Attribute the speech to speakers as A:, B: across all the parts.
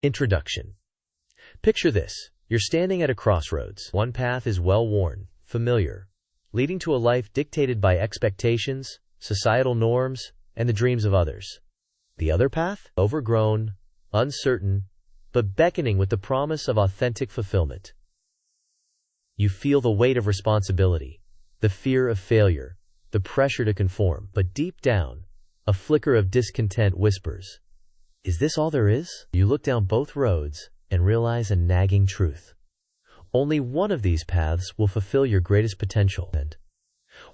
A: Introduction. Picture this. You're standing at a crossroads. One path is well-worn, familiar, leading to a life dictated by expectations, societal norms, and the dreams of others. The other path? Overgrown, uncertain, but beckoning with the promise of authentic fulfillment. You feel the weight of responsibility, the fear of failure, the pressure to conform, but deep down, a flicker of discontent whispers, "Is this all there is?" You look down both roads and realize a nagging truth. Only one of these paths will fulfill your greatest potential. And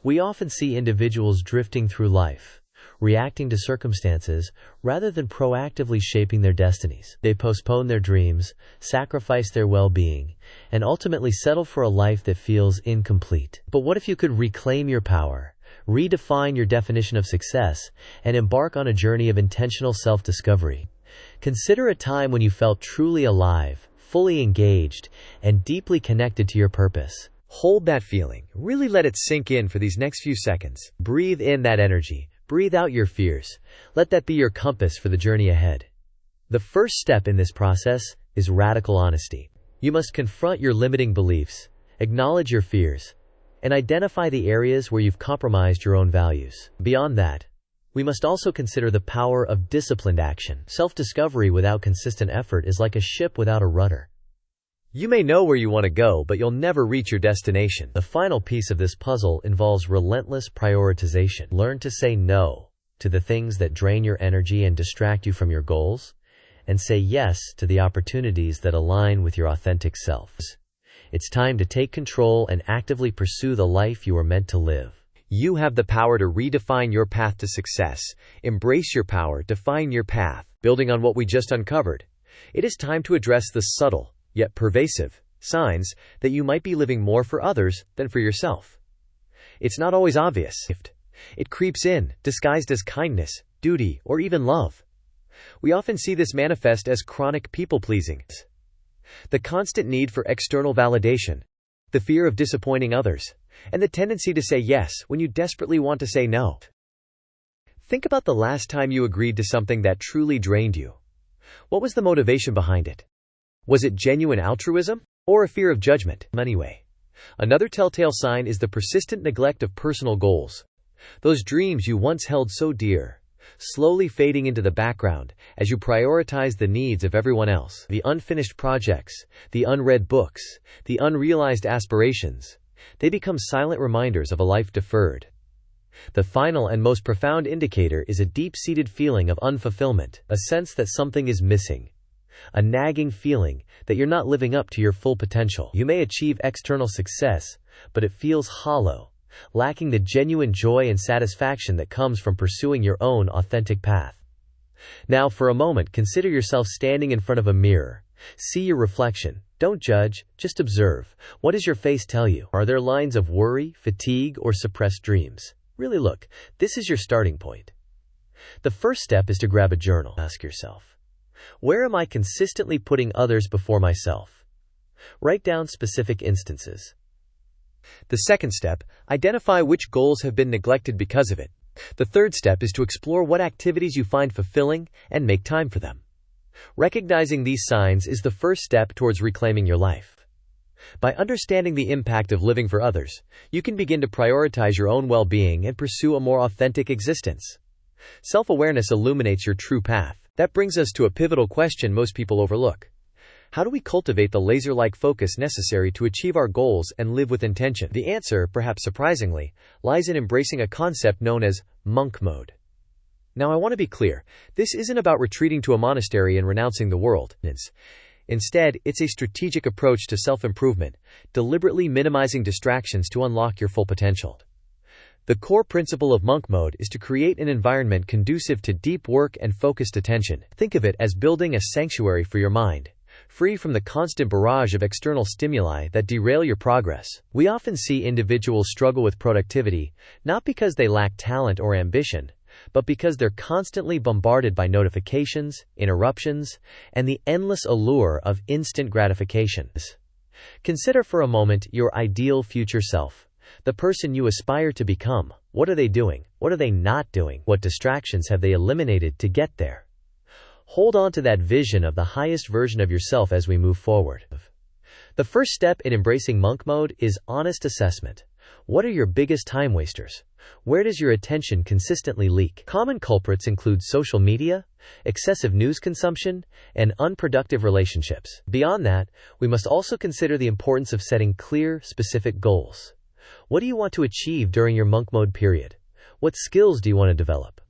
A: we often see individuals drifting through life, reacting to circumstances rather than proactively shaping their destinies. They postpone their dreams, sacrifice their well-being, and ultimately settle for a life that feels incomplete. But what if you could reclaim your power, redefine your definition of success, and embark on a journey of intentional self-discovery? Consider a time when you felt truly alive, fully engaged, and deeply connected to your purpose. Hold that feeling. Really let it sink in for these next few seconds. Breathe in that energy. Breathe out your fears. Let that be your compass for the journey ahead. The first step in this process is radical honesty. You must confront your limiting beliefs, acknowledge your fears, and identify the areas where you've compromised your own values. Beyond that, we must also consider the power of disciplined action. Self-discovery without consistent effort is like a ship without a rudder. You may know where you want to go, but you'll never reach your destination. The final piece of this puzzle involves relentless prioritization. Learn to say no to the things that drain your energy and distract you from your goals, and say yes to the opportunities that align with your authentic self. It's time to take control and actively pursue the life you are meant to live. You have the power to redefine your path to success. Embrace your power, define your path. Building on what we just uncovered, it is time to address the subtle, yet pervasive, signs that you might be living more for others than for yourself. It's not always obvious. It creeps in, disguised as kindness, duty, or even love. We often see this manifest as chronic people-pleasing. The constant need for external validation, the fear of disappointing others, and the tendency to say yes when you desperately want to say no. Think about the last time you agreed to something that truly drained you. What was the motivation behind it? Was it genuine altruism, or a fear of judgment? Anyway, another telltale sign is the persistent neglect of personal goals. Those dreams you once held so dear, slowly fading into the background as you prioritize the needs of everyone else. The unfinished projects, the unread books, the unrealized aspirations, they become silent reminders of a life deferred. The final and most profound indicator is a deep-seated feeling of unfulfillment, a sense that something is missing, a nagging feeling that you're not living up to your full potential. You may achieve external success, but it feels hollow, lacking the genuine joy and satisfaction that comes from pursuing your own authentic path. Now, for a moment, consider yourself standing in front of a mirror. See your reflection. Don't judge, just observe. What does your face tell you? Are there lines of worry, fatigue, or suppressed dreams? Really look. This is your starting point. The first step is to grab a journal. Ask yourself, where am I consistently putting others before myself? Write down specific instances. The second step, identify which goals have been neglected because of it. The third step is to explore what activities you find fulfilling and make time for them. Recognizing these signs is the first step towards reclaiming your life. By understanding the impact of living for others, you can begin to prioritize your own well-being and pursue a more authentic existence. Self-awareness illuminates your true path. That brings us to a pivotal question most people overlook. How do we cultivate the laser-like focus necessary to achieve our goals and live with intention? The answer, perhaps surprisingly, lies in embracing a concept known as monk mode. Now, I want to be clear, this isn't about retreating to a monastery and renouncing the world. Instead, it's a strategic approach to self-improvement, deliberately minimizing distractions to unlock your full potential. The core principle of monk mode is to create an environment conducive to deep work and focused attention. Think of it as building a sanctuary for your mind, free from the constant barrage of external stimuli that derail your progress. We often see individuals struggle with productivity, not because they lack talent or ambition, but because they're constantly bombarded by notifications, interruptions, and the endless allure of instant gratification. Consider for a moment your ideal future self, the person you aspire to become. What are they doing? What are they not doing? What distractions have they eliminated to get there? Hold on to that vision of the highest version of yourself as we move forward. The first step in embracing monk mode is honest assessment. What are your biggest time wasters? Where does your attention consistently leak? Common culprits include social media, excessive news consumption, and unproductive relationships. Beyond that, we must also consider the importance of setting clear, specific goals. What do you want to achieve during your monk mode period? What skills do you want to develop?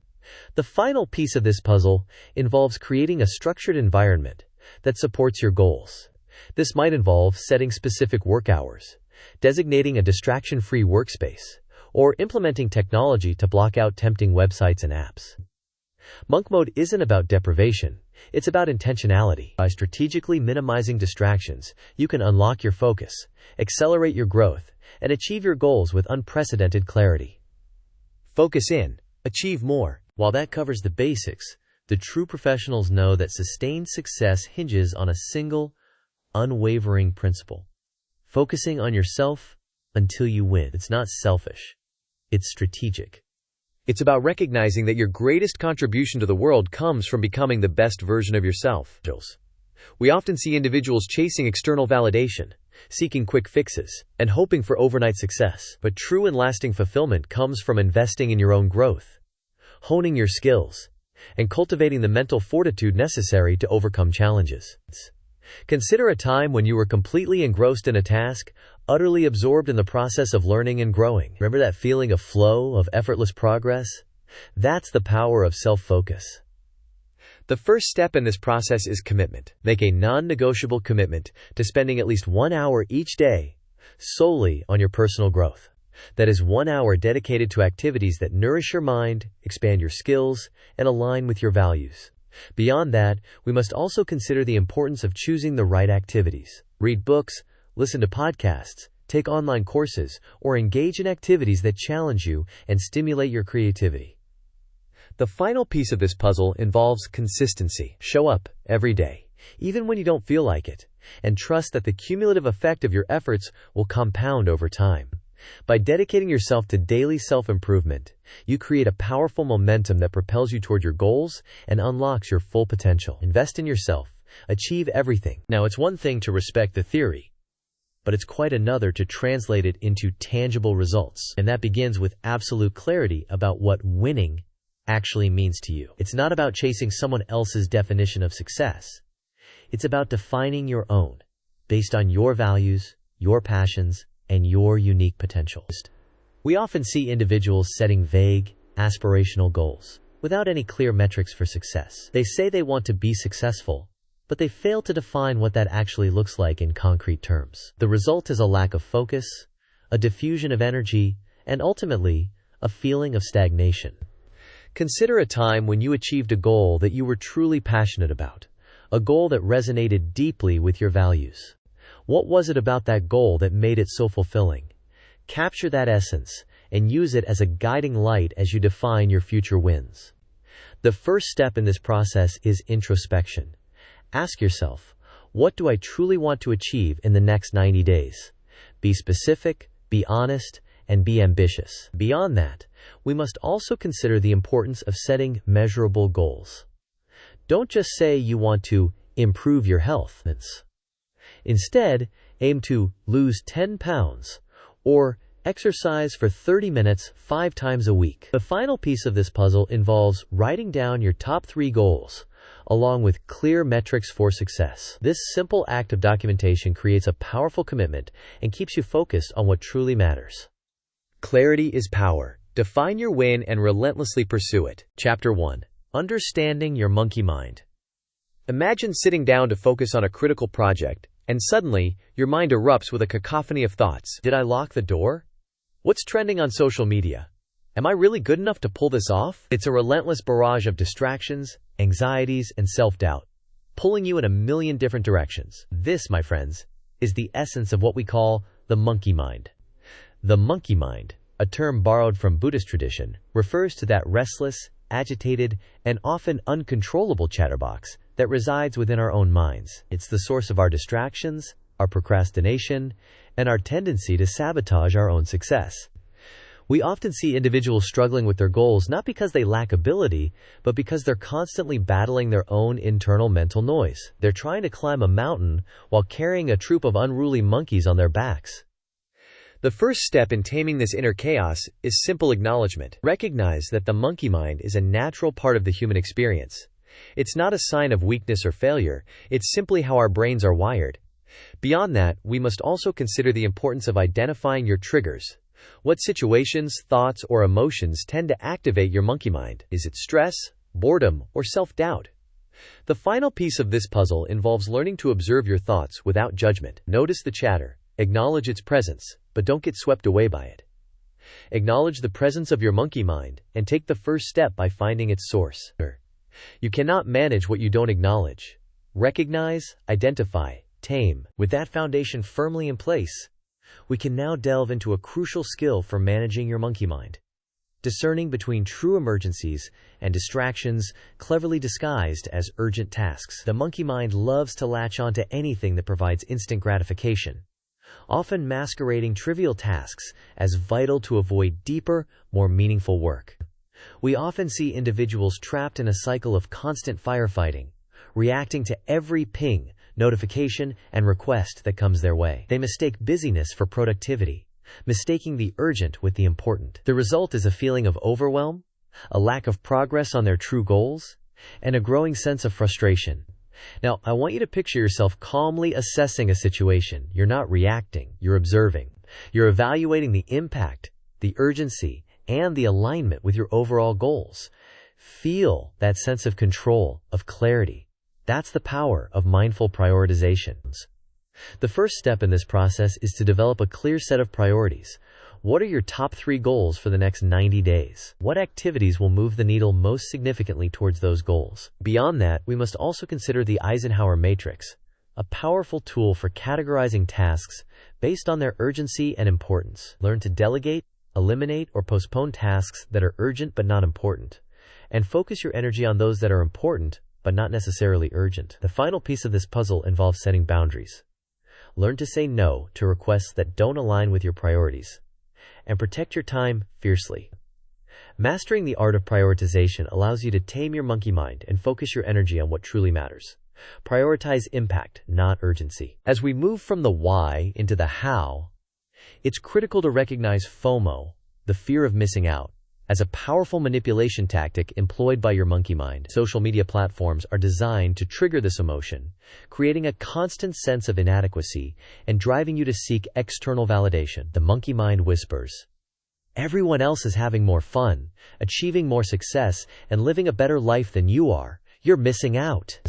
A: The final piece of this puzzle involves creating a structured environment that supports your goals. This might involve setting specific work hours, designating a distraction-free workspace, or implementing technology to block out tempting websites and apps. Monk mode isn't about deprivation, it's about intentionality. By strategically minimizing distractions, you can unlock your focus, accelerate your growth, and achieve your goals with unprecedented clarity. Focus in, achieve more. While that covers the basics, the true professionals know that sustained success hinges on a single, unwavering principle. Focusing on yourself until you win. It's not selfish. It's strategic. It's about recognizing that your greatest contribution to the world comes from becoming the best version of yourself. We often see individuals chasing external validation, seeking quick fixes, and hoping for overnight success. But true and lasting fulfillment comes from investing in your own growth, honing your skills, and cultivating the mental fortitude necessary to overcome challenges. Consider a time when you were completely engrossed in a task, utterly absorbed in the process of learning and growing. Remember that feeling of flow, of effortless progress? That's the power of self-focus. The first step in this process is commitment. Make a non-negotiable commitment to spending at least 1 hour each day solely on your personal growth. That is 1 hour dedicated to activities that nourish your mind, expand your skills, and align with your values. Beyond that, we must also consider the importance of choosing the right activities. Read books, listen to podcasts, take online courses, or engage in activities that challenge you and stimulate your creativity. The final piece of this puzzle involves consistency. Show up every day, even when you don't feel like it, and trust that the cumulative effect of your efforts will compound over time. By dedicating yourself to daily self-improvement, you create a powerful momentum that propels you toward your goals and unlocks your full potential. Invest in yourself. Achieve everything. Now, it's one thing to respect the theory, but it's quite another to translate it into tangible results. And that begins with absolute clarity about what winning actually means to you. It's not about chasing someone else's definition of success. It's about defining your own, based on your values, your passions, and your unique potential. We often see individuals setting vague, aspirational goals without any clear metrics for success. They say they want to be successful, but they fail to define what that actually looks like in concrete terms. The result is a lack of focus, a diffusion of energy, and ultimately, a feeling of stagnation. Consider a time when you achieved a goal that you were truly passionate about, a goal that resonated deeply with your values. What was it about that goal that made it so fulfilling? Capture that essence and use it as a guiding light as you define your future wins. The first step in this process is introspection. Ask yourself, what do I truly want to achieve in the next 90 days? Be specific, be honest, and be ambitious. Beyond that, we must also consider the importance of setting measurable goals. Don't just say you want to improve your health. Instead, aim to lose 10 pounds or exercise for 30 minutes 5 times a week. The final piece of this puzzle involves writing down your top 3 goals, along with clear metrics for success. This simple act of documentation creates a powerful commitment and keeps you focused on what truly matters. Clarity is power. Define your win and relentlessly pursue it. Chapter 1. Understanding your monkey mind. Imagine sitting down to focus on a critical project, and suddenly, your mind erupts with a cacophony of thoughts. Did I lock the door? What's trending on social media? Am I really good enough to pull this off? It's a relentless barrage of distractions, anxieties, and self-doubt, pulling you in a million different directions. This, my friends, is the essence of what we call the monkey mind. The monkey mind, a term borrowed from Buddhist tradition, refers to that restless, agitated, and often uncontrollable chatterbox that resides within our own minds. It's the source of our distractions, our procrastination, and our tendency to sabotage our own success. We often see individuals struggling with their goals not because they lack ability, but because they're constantly battling their own internal mental noise. They're trying to climb a mountain while carrying a troop of unruly monkeys on their backs. The first step in taming this inner chaos is simple acknowledgement. Recognize that the monkey mind is a natural part of the human experience. It's not a sign of weakness or failure, it's simply how our brains are wired. Beyond that, we must also consider the importance of identifying your triggers. What situations, thoughts, or emotions tend to activate your monkey mind? Is it stress, boredom, or self-doubt? The final piece of this puzzle involves learning to observe your thoughts without judgment. Notice the chatter, acknowledge its presence, but don't get swept away by it. Acknowledge the presence of your monkey mind, and take the first step by finding its source. You cannot manage what you don't acknowledge. Recognize, identify, tame. With that foundation firmly in place, we can now delve into a crucial skill for managing your monkey mind. Discerning between true emergencies and distractions cleverly disguised as urgent tasks. The monkey mind loves to latch onto anything that provides instant gratification, often masquerading trivial tasks as vital to avoid deeper, more meaningful work. We often see individuals trapped in a cycle of constant firefighting, reacting to every ping, notification, and request that comes their way. They mistake busyness for productivity, mistaking the urgent with the important. The result is a feeling of overwhelm, a lack of progress on their true goals, and a growing sense of frustration. Now, I want you to picture yourself calmly assessing a situation. You're not reacting, you're observing. You're evaluating the impact, the urgency, and the alignment with your overall goals. Feel that sense of control, of clarity. That's the power of mindful prioritization. The first step in this process is to develop a clear set of priorities. What are your top 3 goals for the next 90 days? What activities will move the needle most significantly towards those goals? Beyond that, we must also consider the Eisenhower matrix, a powerful tool for categorizing tasks based on their urgency and importance. Learn to delegate, eliminate, or postpone tasks that are urgent but not important, and focus your energy on those that are important but not necessarily urgent. The final piece of this puzzle involves setting boundaries. Learn to say no to requests that don't align with your priorities, and protect your time fiercely. Mastering the art of prioritization allows you to tame your monkey mind and focus your energy on what truly matters. Prioritize impact, not urgency. As we move from the why into the how, it's critical to recognize FOMO, the fear of missing out, as a powerful manipulation tactic employed by your monkey mind. Social media platforms are designed to trigger this emotion, creating a constant sense of inadequacy and driving you to seek external validation. The monkey mind whispers, "Everyone else is having more fun, achieving more success, and living a better life than you are. You're missing out."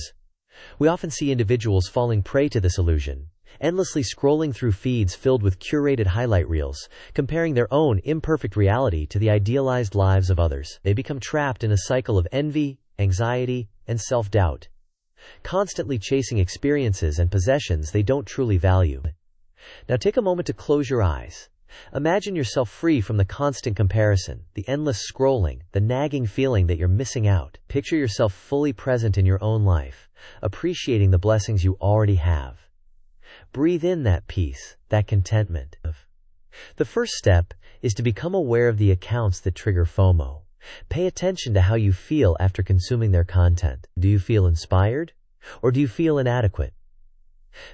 A: We often see individuals falling prey to this illusion, endlessly scrolling through feeds filled with curated highlight reels, comparing their own imperfect reality to the idealized lives of others. They become trapped in a cycle of envy, anxiety, and self-doubt, constantly chasing experiences and possessions they don't truly value. Now take a moment to close your eyes. Imagine yourself free from the constant comparison, the endless scrolling, the nagging feeling that you're missing out. Picture yourself fully present in your own life, appreciating the blessings you already have. Breathe in that peace, that contentment. The first step is to become aware of the accounts that trigger FOMO. Pay attention to how you feel after consuming their content. Do you feel inspired? Or do you feel inadequate?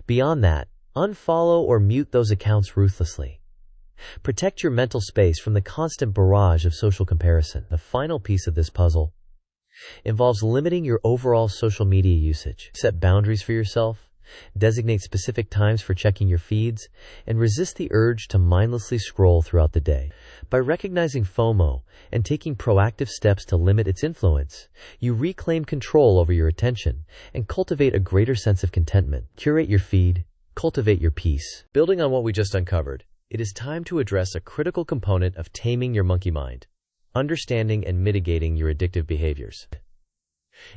A: Beyond that, unfollow or mute those accounts ruthlessly. Protect your mental space from the constant barrage of social comparison. The final piece of this puzzle involves limiting your overall social media usage. Set boundaries for yourself. Designate specific times for checking your feeds, and resist the urge to mindlessly scroll throughout the day. By recognizing FOMO and taking proactive steps to limit its influence, you reclaim control over your attention and cultivate a greater sense of contentment. Curate your feed, cultivate your peace. Building on what we just uncovered, it is time to address a critical component of taming your monkey mind: understanding and mitigating your addictive behaviors.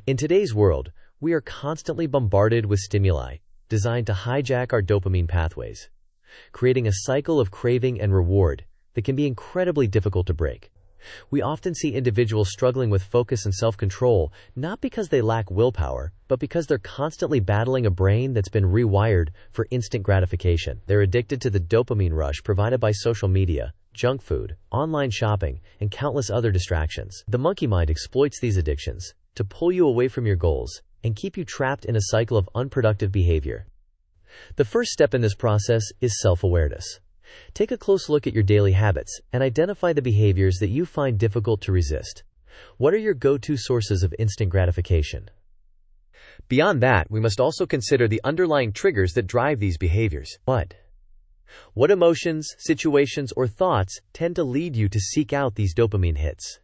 A: In today's world, we are constantly bombarded with stimuli designed to hijack our dopamine pathways, creating a cycle of craving and reward that can be incredibly difficult to break. We often see individuals struggling with focus and self-control, not because they lack willpower, but because they're constantly battling a brain that's been rewired for instant gratification. They're addicted to the dopamine rush provided by social media, junk food, online shopping, and countless other distractions. The monkey mind exploits these addictions to pull you away from your goals and keep you trapped in a cycle of unproductive behavior. The first step in this process is self-awareness. Take a close look at your daily habits and identify the behaviors that you find difficult to resist. What are your go-to sources of instant gratification? Beyond that, we must also consider the underlying triggers that drive these behaviors. What emotions, situations, or thoughts tend to lead you to seek out these dopamine hits?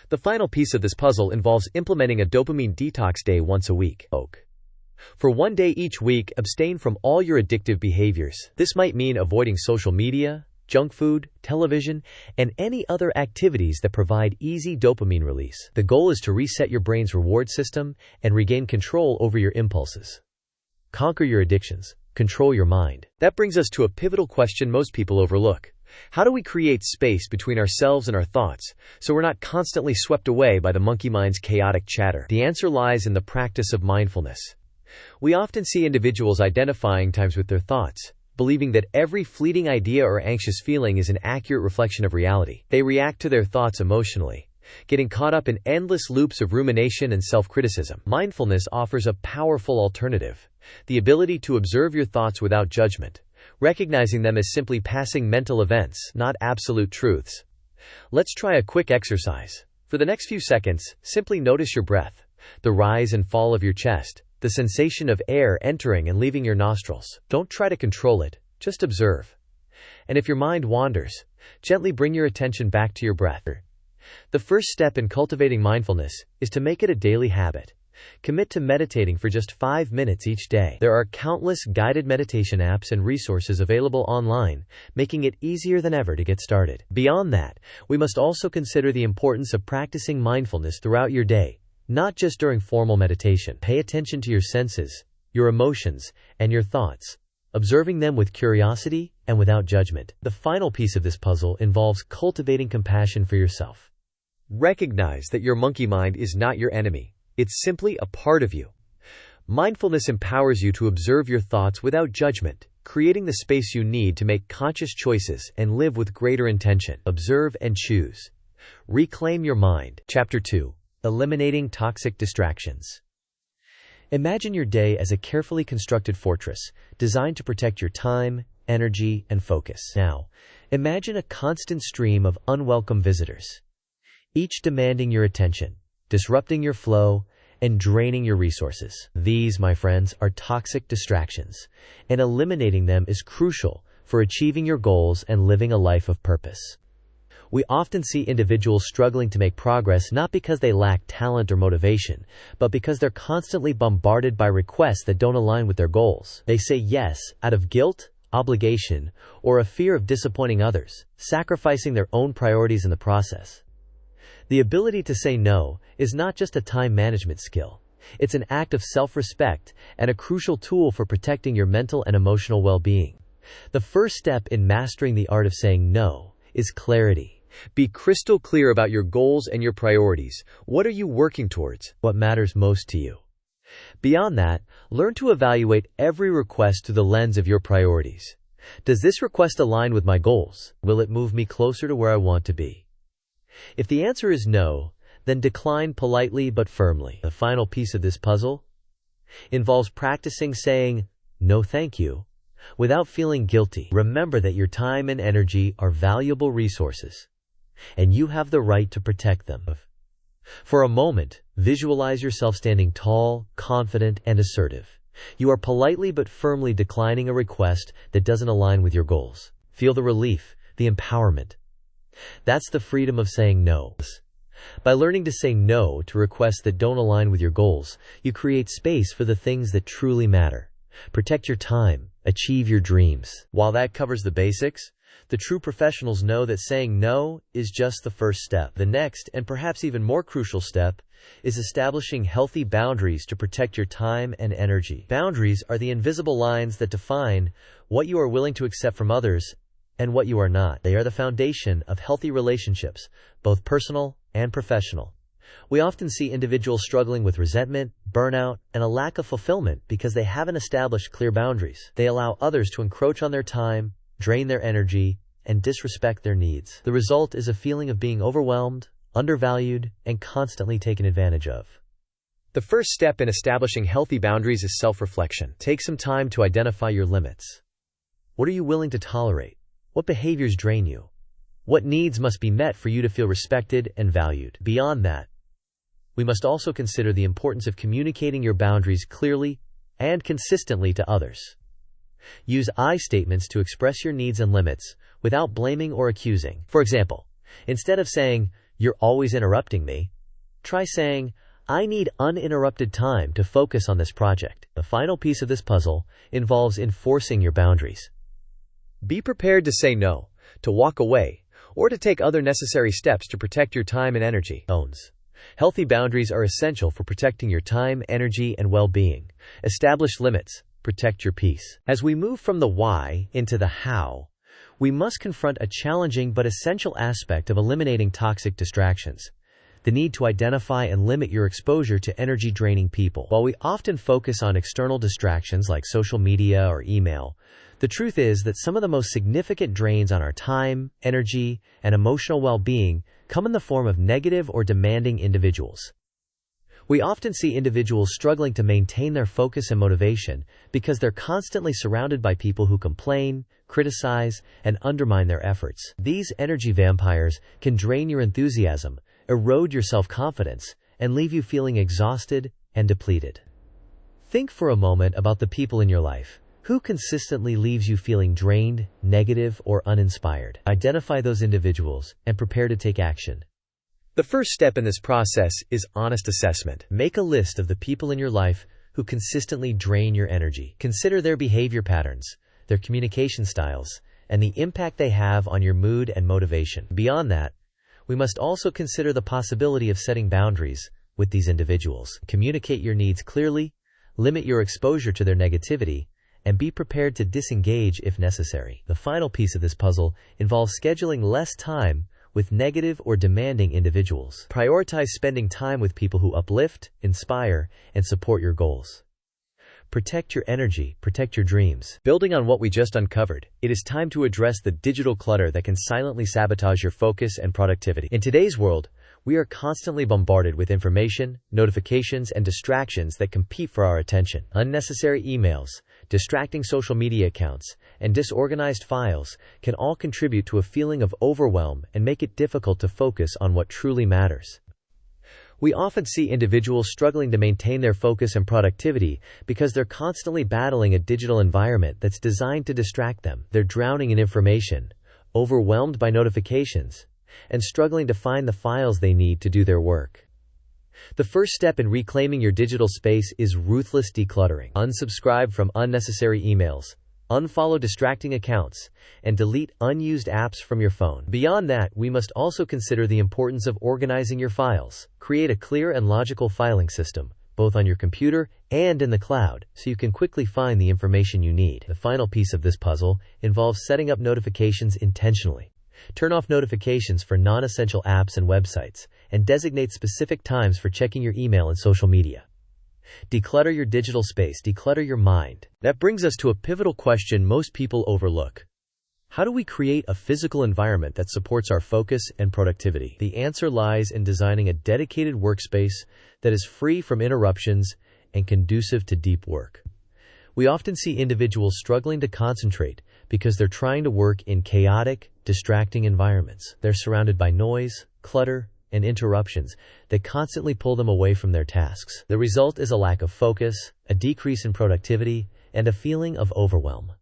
A: The final piece of this puzzle involves implementing a dopamine detox day once a week. For one day each week, abstain from all your addictive behaviors. This might mean avoiding social media, junk food, television, and any other activities that provide easy dopamine release. The goal is to reset your brain's reward system and regain control over your impulses. Conquer your addictions. Control your mind. That brings us to a pivotal question most people overlook. How do we create space between ourselves and our thoughts so we're not constantly swept away by the monkey mind's chaotic chatter? The answer lies in the practice of mindfulness. We often see individuals identifying times with their thoughts, believing that every fleeting idea or anxious feeling is an accurate reflection of reality. They react to their thoughts emotionally, getting caught up in endless loops of rumination and self-criticism. Mindfulness offers a powerful alternative, the ability to observe your thoughts without judgment, recognizing them as simply passing mental events, not absolute truths. Let's try a quick exercise. For the next few seconds, simply notice your breath, the rise and fall of your chest, the sensation of air entering and leaving your nostrils. Don't try to control it, just observe. And if your mind wanders, gently bring your attention back to your breath. The first step in cultivating mindfulness is to make it a daily habit. Commit to meditating for just 5 minutes each day. There are countless guided meditation apps and resources available online, making it easier than ever to get started. Beyond that, we must also consider the importance of practicing mindfulness throughout your day, not just during formal meditation. Pay attention to your senses, your emotions, and your thoughts, observing them with curiosity and without judgment. The final piece of this puzzle involves cultivating compassion for yourself. Recognize that your monkey mind is not your enemy. It's simply a part of you. Mindfulness empowers you to observe your thoughts without judgment, creating the space you need to make conscious choices and live with greater intention. Observe and choose. Reclaim your mind. Chapter 2. Eliminating toxic distractions. Imagine your day as a carefully constructed fortress, designed to protect your time, energy, and focus. Now, imagine a constant stream of unwelcome visitors, each demanding your attention, disrupting your flow, and draining your resources. These, my friends, are toxic distractions, and eliminating them is crucial for achieving your goals and living a life of purpose. We often see individuals struggling to make progress not because they lack talent or motivation, but because they're constantly bombarded by requests that don't align with their goals. They say yes out of guilt, obligation, or a fear of disappointing others, sacrificing their own priorities in the process. The ability to say no is not just a time management skill. It's an act of self-respect and a crucial tool for protecting your mental and emotional well-being. The first step in mastering the art of saying no is clarity. Be crystal clear about your goals and your priorities. What are you working towards? What matters most to you? Beyond that, learn to evaluate every request through the lens of your priorities. Does this request align with my goals? Will it move me closer to where I want to be? If the answer is no, then decline politely but firmly. The final piece of this puzzle involves practicing saying, "No thank you," without feeling guilty. Remember that your time and energy are valuable resources, and you have the right to protect them. For a moment, visualize yourself standing tall, confident, and assertive. You are politely but firmly declining a request that doesn't align with your goals. Feel the relief, the empowerment. That's the freedom of saying no. By learning to say no to requests that don't align with your goals, you create space for the things that truly matter. Protect your time, achieve your dreams. While that covers the basics, the true professionals know that saying no is just the first step. The next, and perhaps even more crucial step, is establishing healthy boundaries to protect your time and energy. Boundaries are the invisible lines that define what you are willing to accept from others and what you are not. They are the foundation of healthy relationships, both personal and professional. We often see individuals struggling with resentment, burnout, and a lack of fulfillment because they haven't established clear boundaries. They allow others to encroach on their time, drain their energy, and disrespect their needs. The result is a feeling of being overwhelmed, undervalued, and constantly taken advantage of. The first step in establishing healthy boundaries is self-reflection. Take some time to identify your limits. What are you willing to tolerate? What behaviors drain you? What needs must be met for you to feel respected and valued? Beyond that, we must also consider the importance of communicating your boundaries clearly and consistently to others. Use I statements to express your needs and limits without blaming or accusing. For example, instead of saying, "You're always interrupting me," try saying, "I need uninterrupted time to focus on this project." The final piece of this puzzle involves enforcing your boundaries. Be prepared to say no, to walk away, or to take other necessary steps to protect your time and energy. Healthy boundaries are essential for protecting your time, energy, and well-being. Establish limits. Protect your peace. As we move from the why into the how, we must confront a challenging but essential aspect of eliminating toxic distractions: the need to identify and limit your exposure to energy-draining people. While we often focus on external distractions like social media or email, the truth is that some of the most significant drains on our time, energy, and emotional well-being come in the form of negative or demanding individuals. We often see individuals struggling to maintain their focus and motivation because they're constantly surrounded by people who complain, criticize, and undermine their efforts. These energy vampires can drain your enthusiasm, erode your self-confidence, and leave you feeling exhausted and depleted. Think for a moment about the people in your life. Who consistently leaves you feeling drained, negative, or uninspired? Identify those individuals and prepare to take action. The first step in this process is honest assessment. Make a list of the people in your life who consistently drain your energy. Consider their behavior patterns, their communication styles, and the impact they have on your mood and motivation. Beyond that, we must also consider the possibility of setting boundaries with these individuals. Communicate your needs clearly, limit your exposure to their negativity, and be prepared to disengage if necessary. The final piece of this puzzle involves scheduling less time with negative or demanding individuals. Prioritize spending time with people who uplift, inspire, and support your goals. Protect your energy, protect your dreams. Building on what we just uncovered, it is time to address the digital clutter that can silently sabotage your focus and productivity. In today's world, we are constantly bombarded with information, notifications, and distractions that compete for our attention. Unnecessary emails, distracting social media accounts, and disorganized files can all contribute to a feeling of overwhelm and make it difficult to focus on what truly matters. We often see individuals struggling to maintain their focus and productivity because they're constantly battling a digital environment that's designed to distract them. They're drowning in information, overwhelmed by notifications, and struggling to find the files they need to do their work. The first step in reclaiming your digital space is ruthless decluttering. Unsubscribe from unnecessary emails, unfollow distracting accounts, and delete unused apps from your phone. Beyond that, we must also consider the importance of organizing your files. Create a clear and logical filing system, both on your computer and in the cloud, so you can quickly find the information you need. The final piece of this puzzle involves setting up notifications intentionally. Turn off notifications for non-essential apps and websites, and designate specific times for checking your email and social media. Declutter your digital space, declutter your mind. That brings us to a pivotal question most people overlook. How do we create a physical environment that supports our focus and productivity? The answer lies in designing a dedicated workspace that is free from interruptions and conducive to deep work. We often see individuals struggling to concentrate because they're trying to work in chaotic, distracting environments. They're surrounded by noise, clutter, and interruptions that constantly pull them away from their tasks. The result is a lack of focus, a decrease in productivity, and a feeling of overwhelm.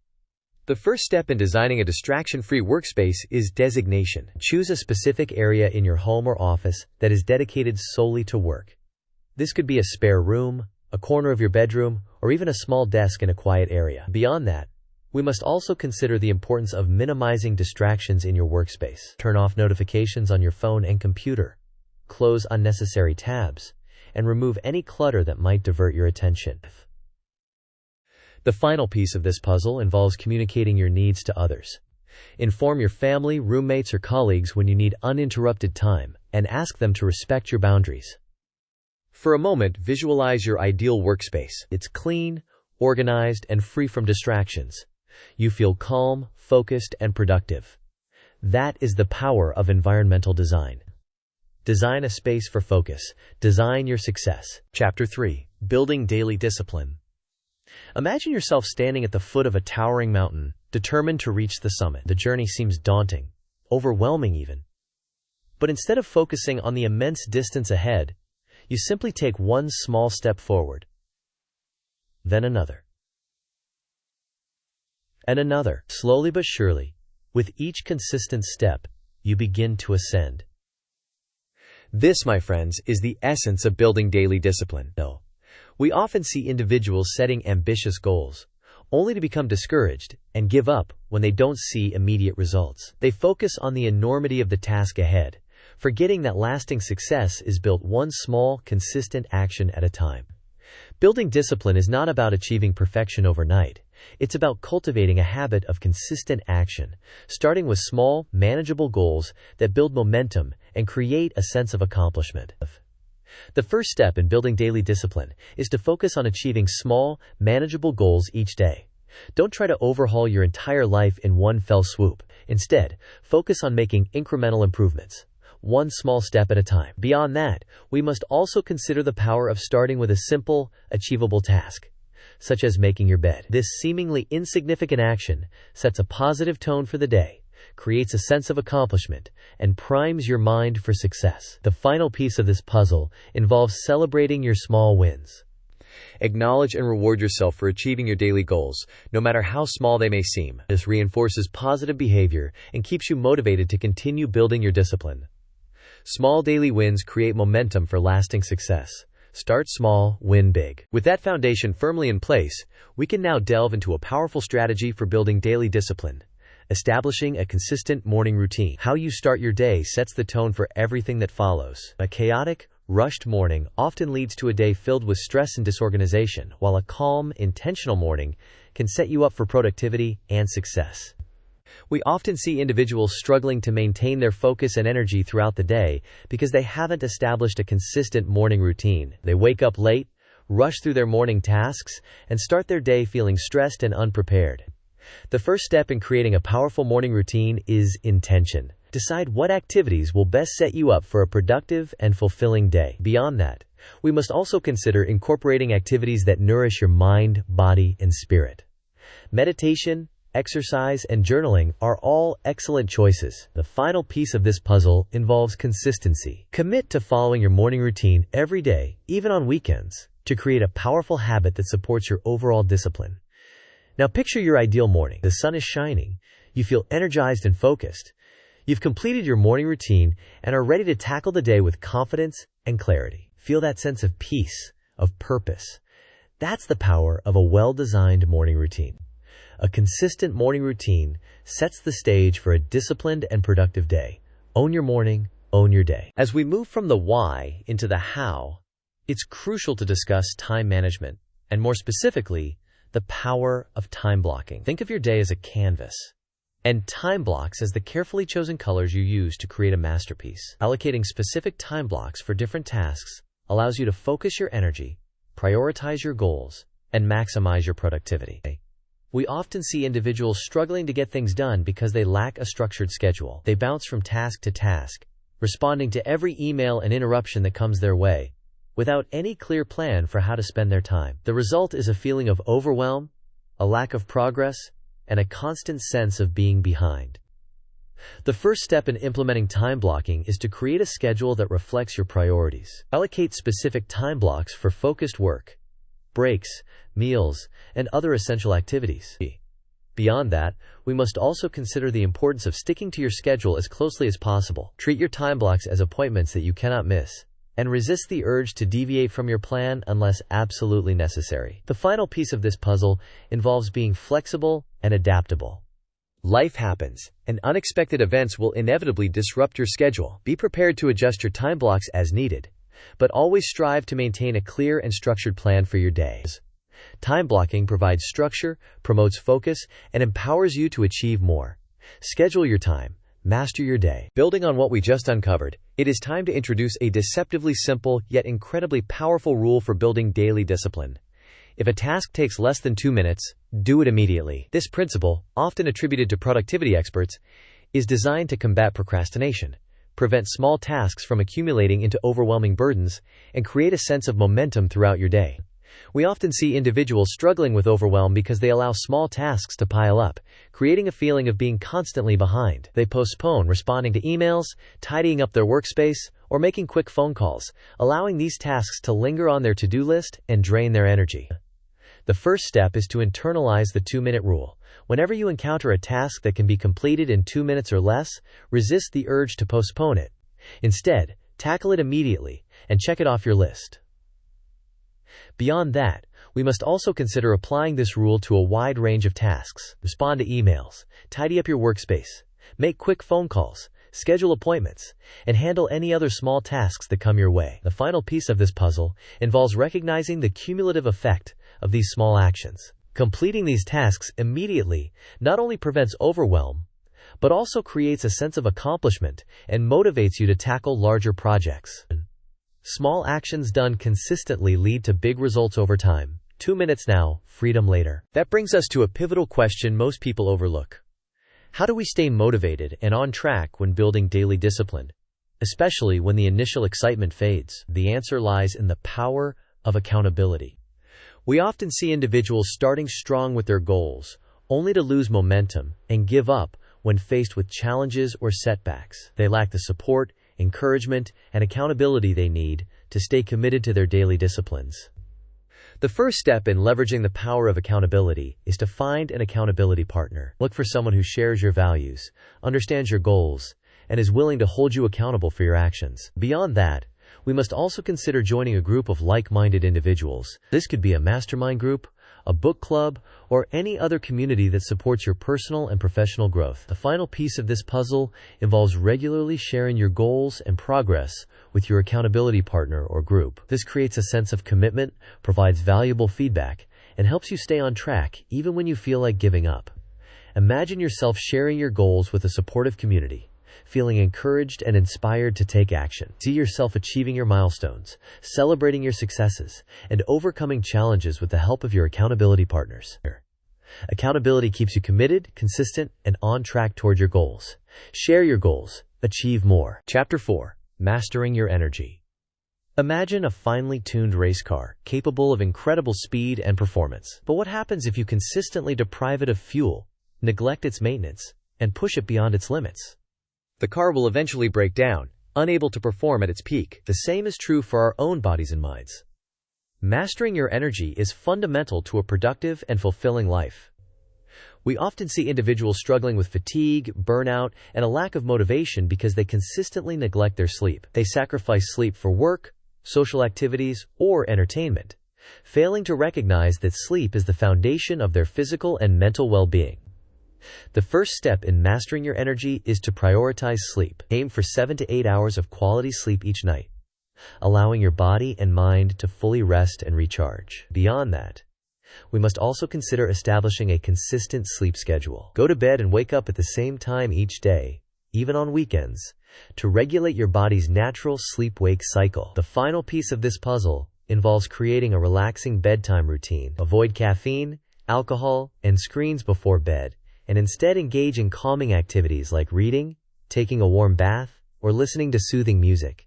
A: The first step in designing a distraction-free workspace is designation. Choose a specific area in your home or office that is dedicated solely to work. This could be a spare room, a corner of your bedroom, or even a small desk in a quiet area. Beyond that, we must also consider the importance of minimizing distractions in your workspace. Turn off notifications on your phone and computer. Close unnecessary tabs, and remove any clutter that might divert your attention. The final piece of this puzzle involves communicating your needs to others. Inform your family, roommates, or colleagues when you need uninterrupted time, and ask them to respect your boundaries. For a moment, visualize your ideal workspace. It's clean, organized, and free from distractions. You feel calm, focused, and productive. That is the power of environmental design. Design a space for focus. Design your success. Chapter 3. Building Daily Discipline. Imagine yourself standing at the foot of a towering mountain, determined to reach the summit. The journey seems daunting, overwhelming even. But instead of focusing on the immense distance ahead, you simply take one small step forward, then another, and another. Slowly but surely, with each consistent step, you begin to ascend. This, my friends, is the essence of building daily discipline. We often see individuals setting ambitious goals, only to become discouraged and give up when they don't see immediate results. They focus on the enormity of the task ahead, forgetting that lasting success is built one small, consistent action at a time. Building discipline is not about achieving perfection overnight. It's about cultivating a habit of consistent action, starting with small, manageable goals that build momentum and create a sense of accomplishment. The first step in building daily discipline is to focus on achieving small, manageable goals each day. Don't try to overhaul your entire life in one fell swoop. Instead, focus on making incremental improvements, one small step at a time. Beyond that, we must also consider the power of starting with a simple, achievable task, such as making your bed. This seemingly insignificant action sets a positive tone for the day, creates a sense of accomplishment, and primes your mind for success. The final piece of this puzzle involves celebrating your small wins. Acknowledge and reward yourself for achieving your daily goals, no matter how small they may seem. This reinforces positive behavior and keeps you motivated to continue building your discipline. Small daily wins create momentum for lasting success. Start small, win big. With that foundation firmly in place, we can now delve into a powerful strategy for building daily discipline. Establishing a consistent morning routine. How you start your day sets the tone for everything that follows. A chaotic, rushed morning often leads to a day filled with stress and disorganization, while a calm, intentional morning can set you up for productivity and success. We often see individuals struggling to maintain their focus and energy throughout the day because they haven't established a consistent morning routine. They wake up late, rush through their morning tasks, and start their day feeling stressed and unprepared. The first step in creating a powerful morning routine is intention. Decide what activities will best set you up for a productive and fulfilling day. Beyond that, we must also consider incorporating activities that nourish your mind, body, and spirit. Meditation, exercise, and journaling are all excellent choices. The final piece of this puzzle involves consistency. Commit to following your morning routine every day, even on weekends, to create a powerful habit that supports your overall discipline. Now picture your ideal morning. The sun is shining. You feel energized and focused. You've completed your morning routine and are ready to tackle the day with confidence and clarity. Feel that sense of peace, of purpose. That's the power of a well-designed morning routine. A consistent morning routine sets the stage for a disciplined and productive day. Own your morning, own your day. As we move from the why into the how, it's crucial to discuss time management, and more specifically, the power of time blocking. Think of your day as a canvas, and time blocks as the carefully chosen colors you use to create a masterpiece. Allocating specific time blocks for different tasks allows you to focus your energy, prioritize your goals, and maximize your productivity. We often see individuals struggling to get things done because they lack a structured schedule. They bounce from task to task, responding to every email and interruption that comes their way, without any clear plan for how to spend their time. The result is a feeling of overwhelm, a lack of progress, and a constant sense of being behind. The first step in implementing time blocking is to create a schedule that reflects your priorities. Allocate specific time blocks for focused work, breaks, meals, and other essential activities. Beyond that, we must also consider the importance of sticking to your schedule as closely as possible. Treat your time blocks as appointments that you cannot miss, and resist the urge to deviate from your plan unless absolutely necessary. The final piece of this puzzle involves being flexible and adaptable. Life happens, and unexpected events will inevitably disrupt your schedule. Be prepared to adjust your time blocks as needed, but always strive to maintain a clear and structured plan for your days. Time blocking provides structure, promotes focus, and empowers you to achieve more. Schedule your time. Master your day. Building on what we just uncovered, it is time to introduce a deceptively simple yet incredibly powerful rule for building daily discipline. If a task takes less than 2 minutes, do it immediately. This principle, often attributed to productivity experts, is designed to combat procrastination, prevent small tasks from accumulating into overwhelming burdens, and create a sense of momentum throughout your day. We often see individuals struggling with overwhelm because they allow small tasks to pile up, creating a feeling of being constantly behind. They postpone responding to emails, tidying up their workspace, or making quick phone calls, allowing these tasks to linger on their to-do list and drain their energy. The first step is to internalize the 2-minute rule. Whenever you encounter a task that can be completed in 2 minutes or less, resist the urge to postpone it. Instead, tackle it immediately and check it off your list. Beyond that, we must also consider applying this rule to a wide range of tasks. Respond to emails, tidy up your workspace, make quick phone calls, schedule appointments, and handle any other small tasks that come your way. The final piece of this puzzle involves recognizing the cumulative effect of these small actions. Completing these tasks immediately not only prevents overwhelm, but also creates a sense of accomplishment and motivates you to tackle larger projects. Small actions done consistently lead to big results over time. 2 minutes now, freedom later. That brings us to a pivotal question most people overlook. How do we stay motivated and on track when building daily discipline, especially when the initial excitement fades? The answer lies in the power of accountability. We often see individuals starting strong with their goals, only to lose momentum and give up when faced with challenges or setbacks. They lack the support, encouragement, and accountability they need to stay committed to their daily disciplines. The first step in leveraging the power of accountability is to find an accountability partner. Look for someone who shares your values, understands your goals, and is willing to hold you accountable for your actions. Beyond that, we must also consider joining a group of like-minded individuals. This could be a mastermind group, a book club, or any other community that supports your personal and professional growth. The final piece of this puzzle involves regularly sharing your goals and progress with your accountability partner or group. This creates a sense of commitment, provides valuable feedback, and helps you stay on track even when you feel like giving up. Imagine yourself sharing your goals with a supportive community, feeling encouraged and inspired to take action. See yourself achieving your milestones, celebrating your successes, and overcoming challenges with the help of your accountability partners. Accountability keeps you committed, consistent, and on track toward your goals. Share your goals. Achieve more. Chapter 4. Mastering your energy. Imagine a finely tuned race car, capable of incredible speed and performance. But what happens if you consistently deprive it of fuel, neglect its maintenance, and push it beyond its limits? The car will eventually break down, unable to perform at its peak. The same is true for our own bodies and minds. Mastering your energy is fundamental to a productive and fulfilling life. We often see individuals struggling with fatigue, burnout, and a lack of motivation because they consistently neglect their sleep. They sacrifice sleep for work, social activities, or entertainment, failing to recognize that sleep is the foundation of their physical and mental well-being. The first step in mastering your energy is to prioritize sleep. Aim for 7 to 8 hours of quality sleep each night, allowing your body and mind to fully rest and recharge. Beyond that, we must also consider establishing a consistent sleep schedule. Go to bed and wake up at the same time each day, even on weekends, to regulate your body's natural sleep-wake cycle. The final piece of this puzzle involves creating a relaxing bedtime routine. Avoid caffeine, alcohol, and screens before bed, and instead engage in calming activities like reading, taking a warm bath, or listening to soothing music.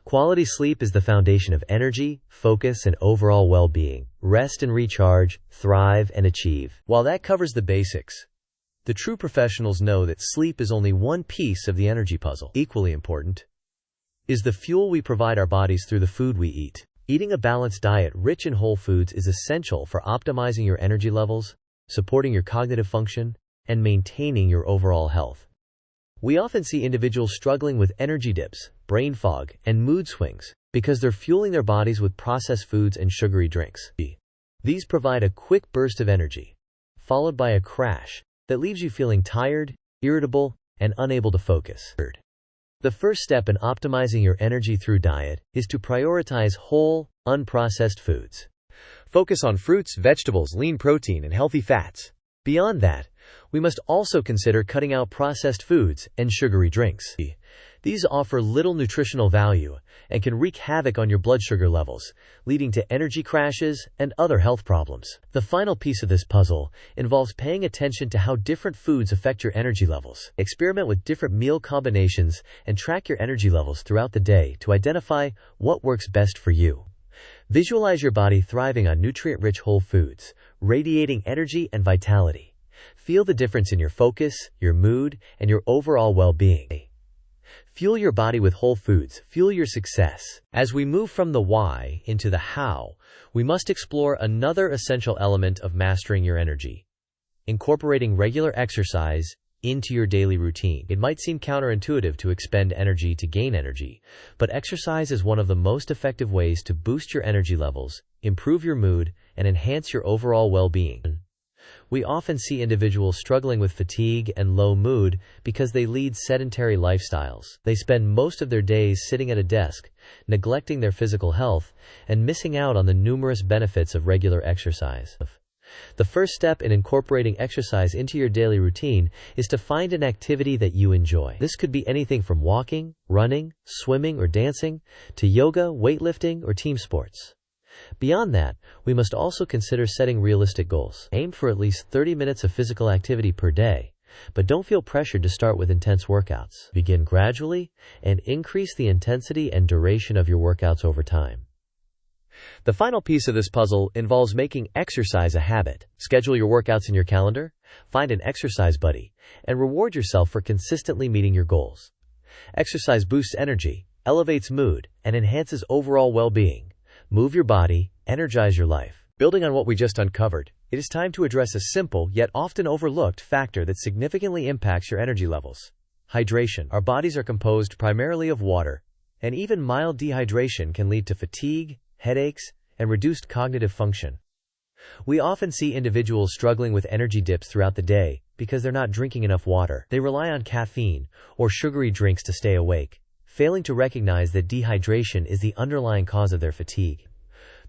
A: Quality sleep is the foundation of energy, focus, and overall well-being. Rest and recharge, thrive, and achieve. While that covers the basics, the true professionals know that sleep is only one piece of the energy puzzle. Equally important is the fuel we provide our bodies through the food we eat. Eating a balanced diet rich in whole foods is essential for optimizing your energy levels, supporting your cognitive function, and maintaining your overall health. We often see individuals struggling with energy dips, brain fog, and mood swings because they're fueling their bodies with processed foods and sugary drinks. These provide a quick burst of energy, followed by a crash that leaves you feeling tired, irritable, and unable to focus. The first step in optimizing your energy through diet is to prioritize whole, unprocessed foods. Focus on fruits, vegetables, lean protein, and healthy fats. Beyond that, we must also consider cutting out processed foods and sugary drinks. These offer little nutritional value and can wreak havoc on your blood sugar levels, leading to energy crashes and other health problems. The final piece of this puzzle involves paying attention to how different foods affect your energy levels. Experiment with different meal combinations and track your energy levels throughout the day to identify what works best for you. Visualize your body thriving on nutrient-rich whole foods, radiating energy and vitality. Feel the difference in your focus, your mood, and your overall well-being. Fuel your body with whole foods. Fuel your success. As we move from the why into the how, we must explore another essential element of mastering your energy: incorporating regular exercise into your daily routine. It might seem counterintuitive to expend energy to gain energy, but exercise is one of the most effective ways to boost your energy levels, improve your mood, and enhance your overall well-being. We often see individuals struggling with fatigue and low mood because they lead sedentary lifestyles. They spend most of their days sitting at a desk, neglecting their physical health, and missing out on the numerous benefits of regular exercise. The first step in incorporating exercise into your daily routine is to find an activity that you enjoy. This could be anything from walking, running, swimming, or dancing, to yoga, weightlifting, or team sports. Beyond that, we must also consider setting realistic goals. Aim for at least 30 minutes of physical activity per day, but don't feel pressured to start with intense workouts. Begin gradually and increase the intensity and duration of your workouts over time. The final piece of this puzzle involves making exercise a habit. Schedule your workouts in your calendar, find an exercise buddy, and reward yourself for consistently meeting your goals. Exercise boosts energy, elevates mood, and enhances overall well-being. Move your body, energize your life. Building on what we just uncovered, it is time to address a simple yet often overlooked factor that significantly impacts your energy levels: hydration. Our bodies are composed primarily of water, and even mild dehydration can lead to fatigue, headaches, and reduced cognitive function. We often see individuals struggling with energy dips throughout the day because they're not drinking enough water. They rely on caffeine or sugary drinks to stay awake, failing to recognize that dehydration is the underlying cause of their fatigue.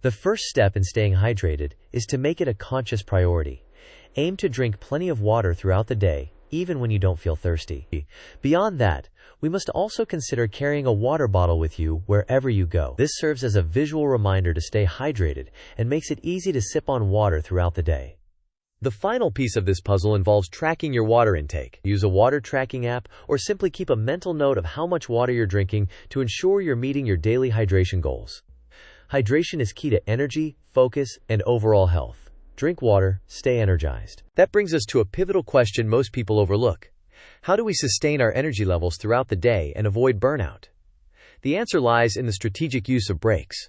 A: The first step in staying hydrated is to make it a conscious priority. Aim to drink plenty of water throughout the day, even when you don't feel thirsty. Beyond that, we must also consider carrying a water bottle with you wherever you go. This serves as a visual reminder to stay hydrated and makes it easy to sip on water throughout the day. The final piece of this puzzle involves tracking your water intake. Use a water tracking app or simply keep a mental note of how much water you're drinking to ensure you're meeting your daily hydration goals. Hydration is key to energy, focus, and overall health. Drink water, stay energized. That brings us to a pivotal question most people overlook. How do we sustain our energy levels throughout the day and avoid burnout? The answer lies in the strategic use of breaks.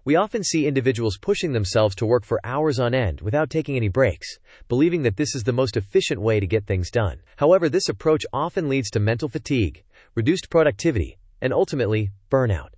A: We often see individuals pushing themselves to work for hours on end without taking any breaks, believing that this is the most efficient way to get things done. However, this approach often leads to mental fatigue, reduced productivity, and ultimately, burnout.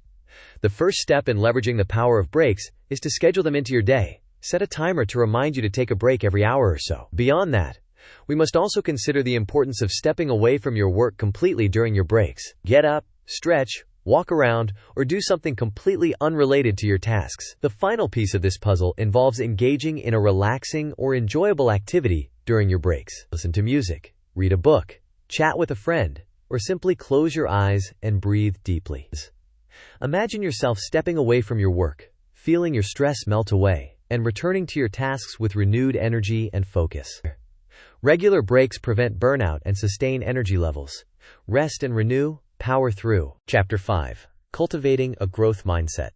A: The first step in leveraging the power of breaks is to schedule them into your day. Set a timer to remind you to take a break every hour or so. Beyond that, we must also consider the importance of stepping away from your work completely during your breaks. Get up, stretch, walk around, or do something completely unrelated to your tasks. The final piece of this puzzle involves engaging in a relaxing or enjoyable activity during your breaks. Listen to music, read a book, chat with a friend, or simply close your eyes and breathe deeply. Imagine yourself stepping away from your work, feeling your stress melt away, and returning to your tasks with renewed energy and focus. Regular breaks prevent burnout and sustain energy levels. Rest and renew, power through. Chapter 5. Cultivating a Growth Mindset.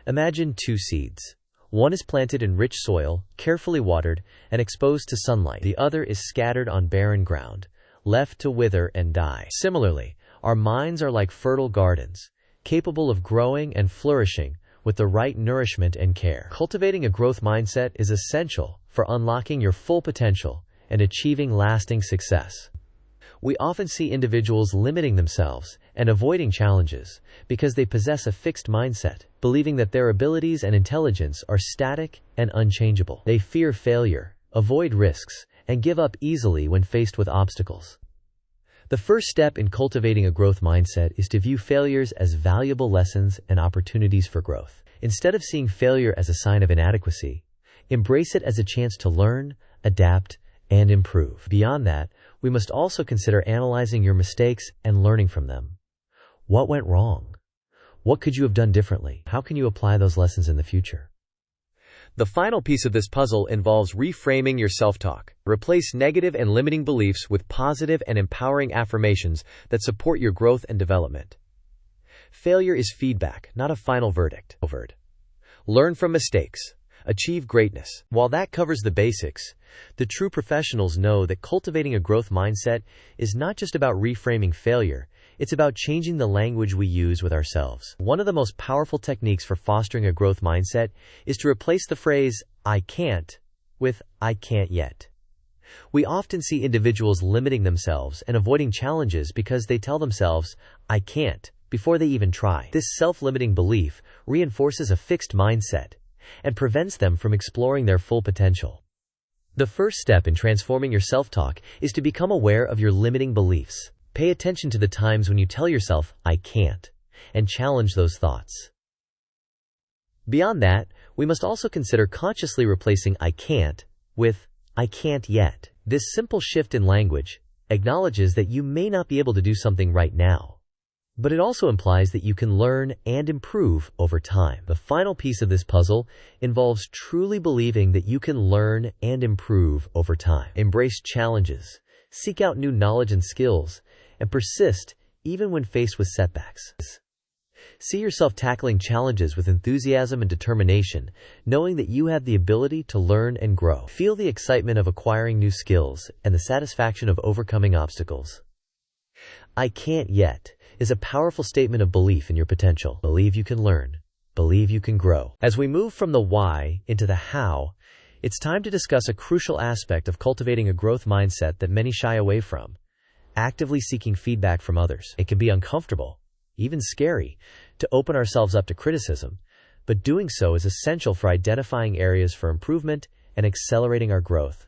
A: Imagine two seeds. One is planted in rich soil, carefully watered, and exposed to sunlight. The other is scattered on barren ground, left to wither and die. Similarly, our minds are like fertile gardens, capable of growing and flourishing with the right nourishment and care. Cultivating a growth mindset is essential for unlocking your full potential and achieving lasting success. We often see individuals limiting themselves and avoiding challenges because they possess a fixed mindset, believing that their abilities and intelligence are static and unchangeable. They fear failure, avoid risks, and give up easily when faced with obstacles. The first step in cultivating a growth mindset is to view failures as valuable lessons and opportunities for growth. Instead of seeing failure as a sign of inadequacy, embrace it as a chance to learn, adapt, and improve. Beyond that, we must also consider analyzing your mistakes and learning from them. What went wrong? What could you have done differently? How can you apply those lessons in the future? The final piece of this puzzle involves reframing your self-talk. Replace negative and limiting beliefs with positive and empowering affirmations that support your growth and development. Failure is feedback, not a final verdict. Learn from mistakes. Achieve greatness. While that covers the basics, the true professionals know that cultivating a growth mindset is not just about reframing failure, it's about changing the language we use with ourselves. One of the most powerful techniques for fostering a growth mindset is to replace the phrase, "I can't," with, "I can't yet." We often see individuals limiting themselves and avoiding challenges because they tell themselves, "I can't," before they even try. This self-limiting belief reinforces a fixed mindset and prevents them from exploring their full potential. The first step in transforming your self-talk is to become aware of your limiting beliefs. Pay attention to the times when you tell yourself, "I can't," and challenge those thoughts. Beyond that, we must also consider consciously replacing "I can't" with "I can't yet." This simple shift in language acknowledges that you may not be able to do something right now, but it also implies that you can learn and improve over time. The final piece of this puzzle involves truly believing that you can learn and improve over time. Embrace challenges, seek out new knowledge and skills, and persist even when faced with setbacks. See yourself tackling challenges with enthusiasm and determination, knowing that you have the ability to learn and grow. Feel the excitement of acquiring new skills and the satisfaction of overcoming obstacles. "I can't yet" is a powerful statement of belief in your potential. Believe you can learn. Believe you can grow. As we move from the why into the how, it's time to discuss a crucial aspect of cultivating a growth mindset that many shy away from: actively seeking feedback from others. It can be uncomfortable, even scary, to open ourselves up to criticism, but doing so is essential for identifying areas for improvement and accelerating our growth.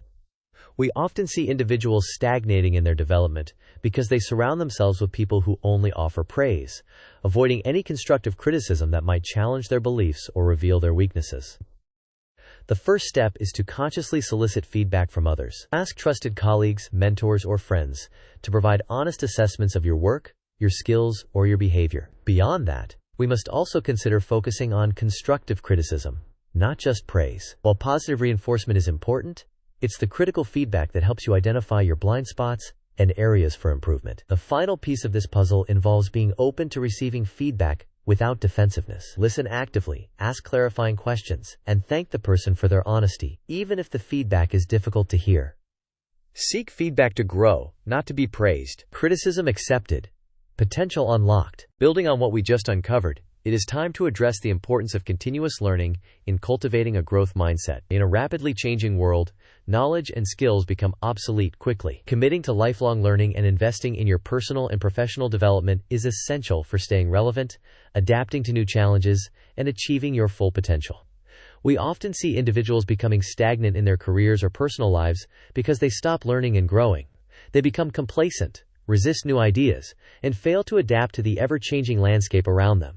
A: We often see individuals stagnating in their development because they surround themselves with people who only offer praise, avoiding any constructive criticism that might challenge their beliefs or reveal their weaknesses. The first step is to consciously solicit feedback from others. Ask trusted colleagues, mentors, or friends to provide honest assessments of your work, your skills, or your behavior. Beyond that, we must also consider focusing on constructive criticism, not just praise. While positive reinforcement is important, it's the critical feedback that helps you identify your blind spots and areas for improvement. The final piece of this puzzle involves being open to receiving feedback without defensiveness. Listen actively, ask clarifying questions, and thank the person for their honesty, even if the feedback is difficult to hear. Seek feedback to grow, not to be praised. Criticism accepted. Potential unlocked. Building on what we just uncovered, it is time to address the importance of continuous learning in cultivating a growth mindset. In a rapidly changing world, knowledge and skills become obsolete quickly. Committing to lifelong learning and investing in your personal and professional development is essential for staying relevant, adapting to new challenges, and achieving your full potential. We often see individuals becoming stagnant in their careers or personal lives because they stop learning and growing. They become complacent, resist new ideas, and fail to adapt to the ever-changing landscape around them.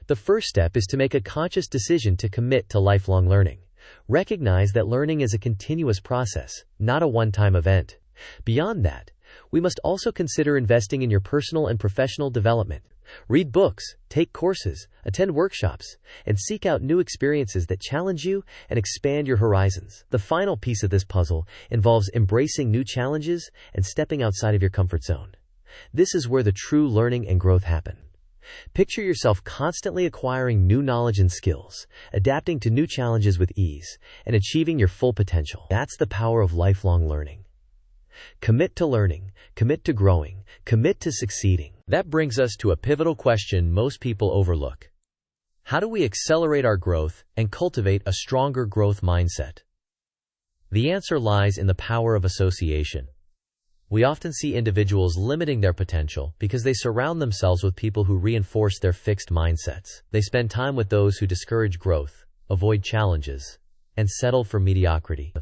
A: The first step is to make a conscious decision to commit to lifelong learning. Recognize that learning is a continuous process, not a one-time event. Beyond that, we must also consider investing in your personal and professional development. Read books, take courses, attend workshops, and seek out new experiences that challenge you and expand your horizons. The final piece of this puzzle involves embracing new challenges and stepping outside of your comfort zone. This is where the true learning and growth happen. Picture yourself constantly acquiring new knowledge and skills, adapting to new challenges with ease, and achieving your full potential. That's the power of lifelong learning. Commit to learning, commit to growing, commit to succeeding. That brings us to a pivotal question most people overlook. How do we accelerate our growth and cultivate a stronger growth mindset? The answer lies in the power of association. We often see individuals limiting their potential because they surround themselves with people who reinforce their fixed mindsets. They spend time with those who discourage growth, avoid challenges, and settle for mediocrity.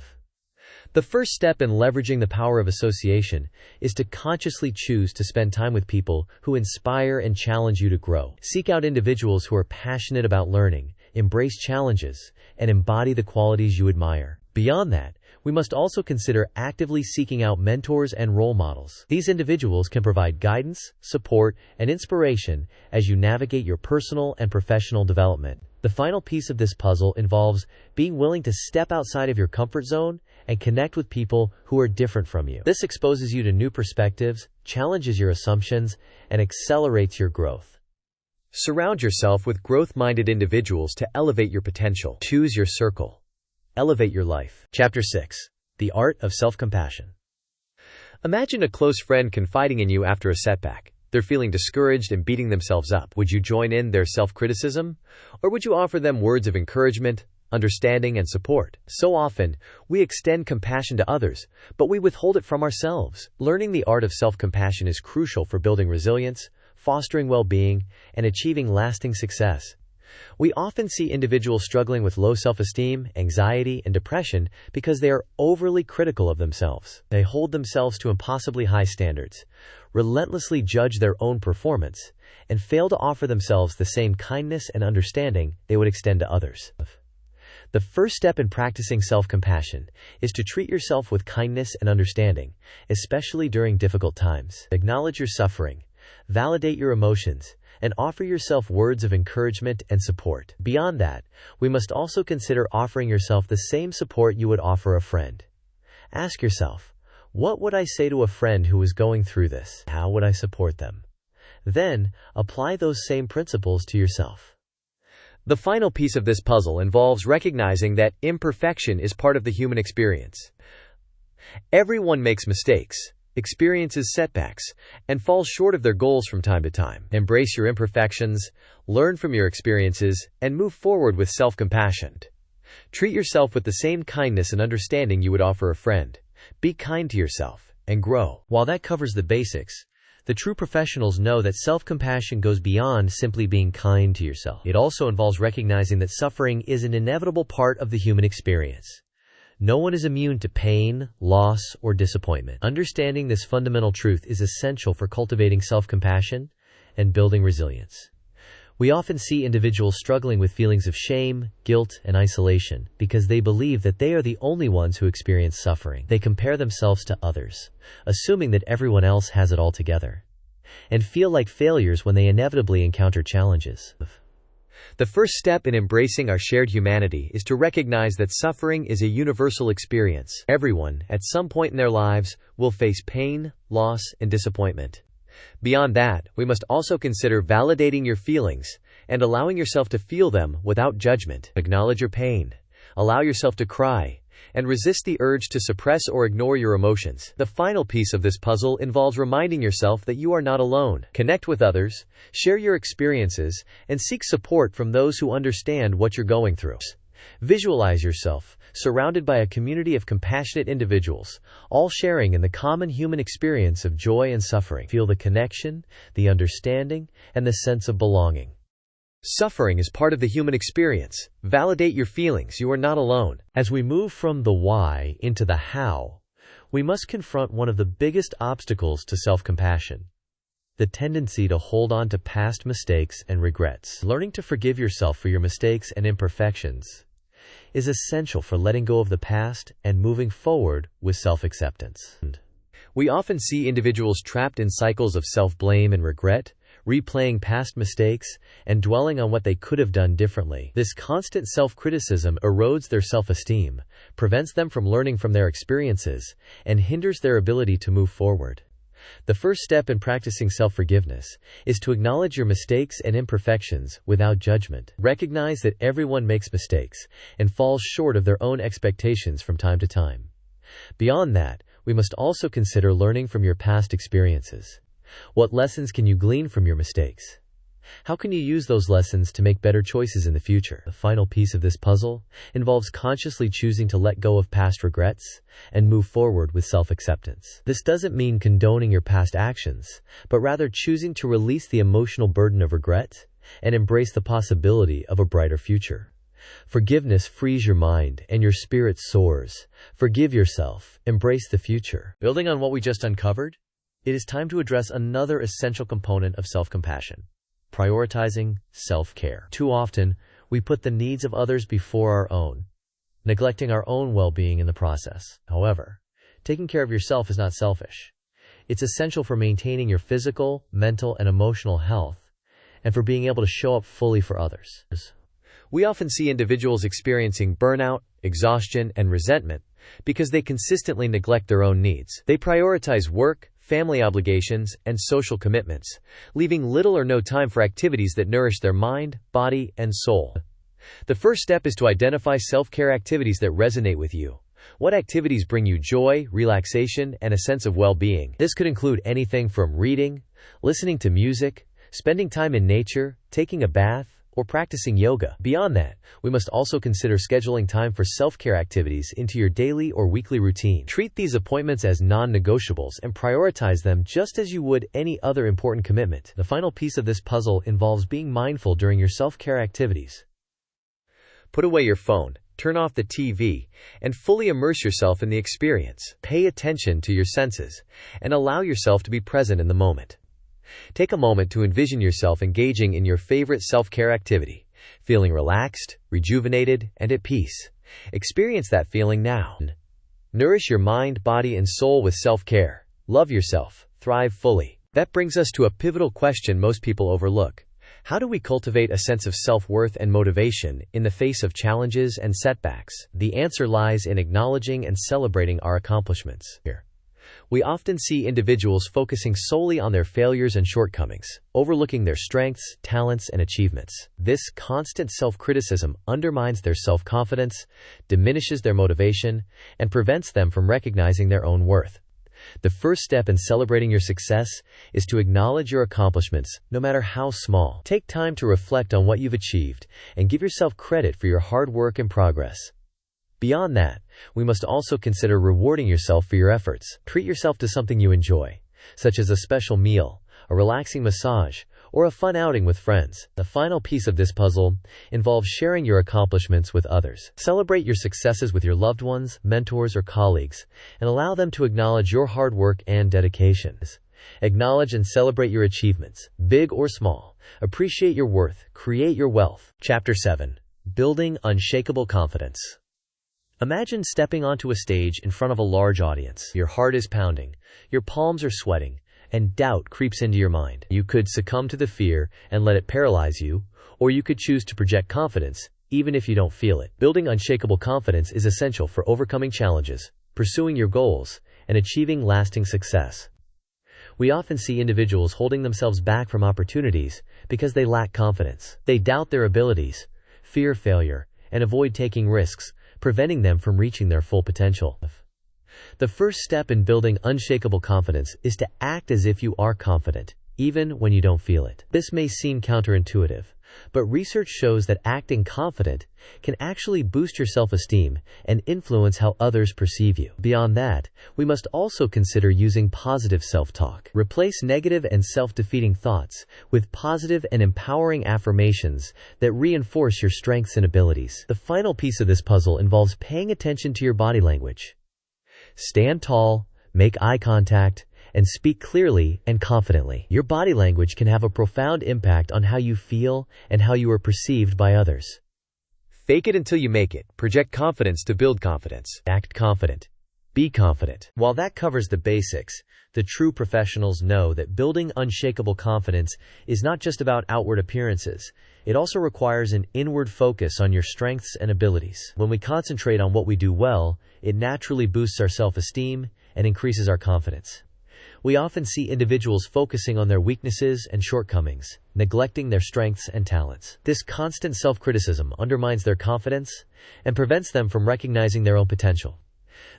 A: The first step in leveraging the power of association is to consciously choose to spend time with people who inspire and challenge you to grow. Seek out individuals who are passionate about learning, embrace challenges, and embody the qualities you admire. Beyond that, we must also consider actively seeking out mentors and role models. These individuals can provide guidance, support, and inspiration as you navigate your personal and professional development. The final piece of this puzzle involves being willing to step outside of your comfort zone and connect with people who are different from you. This exposes you to new perspectives, challenges your assumptions, and accelerates your growth. Surround yourself with growth-minded individuals to elevate your potential. Choose your circle. Elevate your life. Chapter 6. The Art of Self-Compassion. Imagine a close friend confiding in you after a setback. They're feeling discouraged and beating themselves up. Would you join in their self-criticism? Or would you offer them words of encouragement, understanding, and support? So often, we extend compassion to others, but we withhold it from ourselves. Learning the art of self-compassion is crucial for building resilience, fostering well-being, and achieving lasting success. We often see individuals struggling with low self-esteem, anxiety, and depression because they are overly critical of themselves. They hold themselves to impossibly high standards, relentlessly judge their own performance, and fail to offer themselves the same kindness and understanding they would extend to others. The first step in practicing self-compassion is to treat yourself with kindness and understanding, especially during difficult times. Acknowledge your suffering, validate your emotions, and offer yourself words of encouragement and support. Beyond that, we must also consider offering yourself the same support you would offer a friend. Ask yourself, what would I say to a friend who is going through this? How would I support them? Then, apply those same principles to yourself. The final piece of this puzzle involves recognizing that imperfection is part of the human experience. Everyone makes mistakes, experiences setbacks, and falls short of their goals from time to time. Embrace your imperfections, learn from your experiences, and move forward with self-compassion. Treat yourself with the same kindness and understanding you would offer a friend. Be kind to yourself, and grow. While that covers the basics, the true professionals know that self-compassion goes beyond simply being kind to yourself. It also involves recognizing that suffering is an inevitable part of the human experience. No one is immune to pain, loss, or disappointment. Understanding this fundamental truth is essential for cultivating self-compassion and building resilience. We often see individuals struggling with feelings of shame, guilt, and isolation because they believe that they are the only ones who experience suffering. They compare themselves to others, assuming that everyone else has it all together, and feel like failures when they inevitably encounter challenges. The first step in embracing our shared humanity is to recognize that suffering is a universal experience. Everyone, at some point in their lives, will face pain, loss, and disappointment. Beyond that, we must also consider validating your feelings and allowing yourself to feel them without judgment. Acknowledge your pain, allow yourself to cry, and resist the urge to suppress or ignore your emotions. The final piece of this puzzle involves reminding yourself that you are not alone. Connect with others, share your experiences, and seek support from those who understand what you're going through. Visualize yourself surrounded by a community of compassionate individuals, all sharing in the common human experience of joy and suffering. Feel the connection, the understanding, and the sense of belonging. Suffering is part of the human experience. Validate your feelings. You are not alone. As we move from the why into the how, we must confront one of the biggest obstacles to self-compassion: the tendency to hold on to past mistakes and regrets. Learning to forgive yourself for your mistakes and imperfections is essential for letting go of the past and moving forward with self-acceptance. We often see individuals trapped in cycles of self-blame and regret, replaying past mistakes, and dwelling on what they could have done differently. This constant self-criticism erodes their self-esteem, prevents them from learning from their experiences, and hinders their ability to move forward. The first step in practicing self-forgiveness is to acknowledge your mistakes and imperfections without judgment. Recognize that everyone makes mistakes and falls short of their own expectations from time to time. Beyond that, we must also consider learning from your past experiences. What lessons can you glean from your mistakes? How can you use those lessons to make better choices in the future? The final piece of this puzzle involves consciously choosing to let go of past regrets and move forward with self-acceptance. This doesn't mean condoning your past actions, but rather choosing to release the emotional burden of regret and embrace the possibility of a brighter future. Forgiveness frees your mind and your spirit soars. Forgive yourself. Embrace the future. Building on what we just uncovered, it is time to address another essential component of self-compassion: prioritizing self-care. Too often, we put the needs of others before our own, neglecting our own well-being in the process. However, taking care of yourself is not selfish. It's essential for maintaining your physical, mental, and emotional health, and for being able to show up fully for others. We often see individuals experiencing burnout, exhaustion, and resentment because they consistently neglect their own needs. They prioritize work, family obligations, and social commitments, leaving little or no time for activities that nourish their mind, body, and soul. The first step is to identify self-care activities that resonate with you. What activities bring you joy, relaxation, and a sense of well-being? This could include anything from reading, listening to music, spending time in nature, taking a bath, or practicing yoga. Beyond that, we must also consider scheduling time for self-care activities into your daily or weekly routine. Treat these appointments as non-negotiables and prioritize them just as you would any other important commitment. The final piece of this puzzle involves being mindful during your self-care activities. Put away your phone, turn off the TV, and fully immerse yourself in the experience. Pay attention to your senses, and allow yourself to be present in the moment. Take a moment to envision yourself engaging in your favorite self-care activity, feeling relaxed, rejuvenated, and at peace. Experience that feeling now. Nourish your mind, body, and soul with self-care. Love yourself. Thrive fully. That brings us to a pivotal question most people overlook. How do we cultivate a sense of self-worth and motivation in the face of challenges and setbacks? The answer lies in acknowledging and celebrating our accomplishments. We often see individuals focusing solely on their failures and shortcomings, overlooking their strengths, talents, and achievements. This constant self-criticism undermines their self-confidence, diminishes their motivation, and prevents them from recognizing their own worth. The first step in celebrating your success is to acknowledge your accomplishments, no matter how small. Take time to reflect on what you've achieved and give yourself credit for your hard work and progress. Beyond that, we must also consider rewarding yourself for your efforts. Treat yourself to something you enjoy, such as a special meal, a relaxing massage, or a fun outing with friends. The final piece of this puzzle involves sharing your accomplishments with others. Celebrate your successes with your loved ones, mentors, or colleagues, and allow them to acknowledge your hard work and dedication. Acknowledge and celebrate your achievements, big or small. Appreciate your worth. Create your wealth. Chapter 7. Building Unshakable Confidence. Imagine stepping onto a stage in front of a large audience. Your heart is pounding, your palms are sweating, and doubt creeps into your mind. You could succumb to the fear and let it paralyze you, or you could choose to project confidence, even if you don't feel it. Building unshakable confidence is essential for overcoming challenges, pursuing your goals, and achieving lasting success. We often see individuals holding themselves back from opportunities because they lack confidence. They doubt their abilities, fear failure, and avoid taking risks, preventing them from reaching their full potential. The first step in building unshakable confidence is to act as if you are confident, even when you don't feel it. This may seem counterintuitive, but research shows that acting confident can actually boost your self-esteem and influence how others perceive you. Beyond that, we must also consider using positive self-talk. Replace negative and self-defeating thoughts with positive and empowering affirmations that reinforce your strengths and abilities. The final piece of this puzzle involves paying attention to your body language. Stand tall, make eye contact, and speak clearly and confidently. Your body language can have a profound impact on how you feel and how you are perceived by others. Fake it until you make it. Project confidence to build confidence. Act confident. Be confident. While that covers the basics, the true professionals know that building unshakable confidence is not just about outward appearances. It also requires an inward focus on your strengths and abilities. When we concentrate on what we do well, it naturally boosts our self-esteem and increases our confidence. We often see individuals focusing on their weaknesses and shortcomings, neglecting their strengths and talents. This constant self-criticism undermines their confidence and prevents them from recognizing their own potential.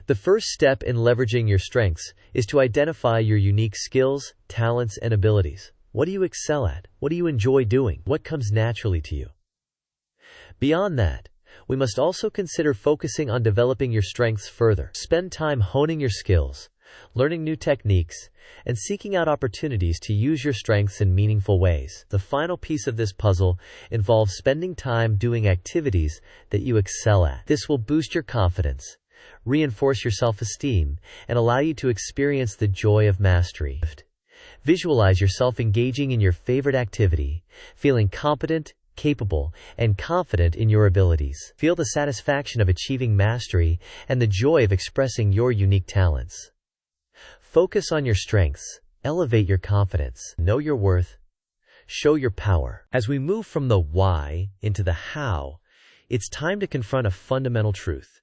A: The first step in leveraging your strengths is to identify your unique skills, talents, and abilities. What do you excel at? What do you enjoy doing? What comes naturally to you? Beyond that, we must also consider focusing on developing your strengths further. Spend time honing your skills, learning new techniques, and seeking out opportunities to use your strengths in meaningful ways. The final piece of this puzzle involves spending time doing activities that you excel at. This will boost your confidence, reinforce your self-esteem, and allow you to experience the joy of mastery. Visualize yourself engaging in your favorite activity, feeling competent, capable and confident in your abilities. Feel the satisfaction of achieving mastery and the joy of expressing your unique talents. Focus on your strengths, elevate your confidence, know your worth, show your power. As we move from the why into the how, it's time to confront a fundamental truth.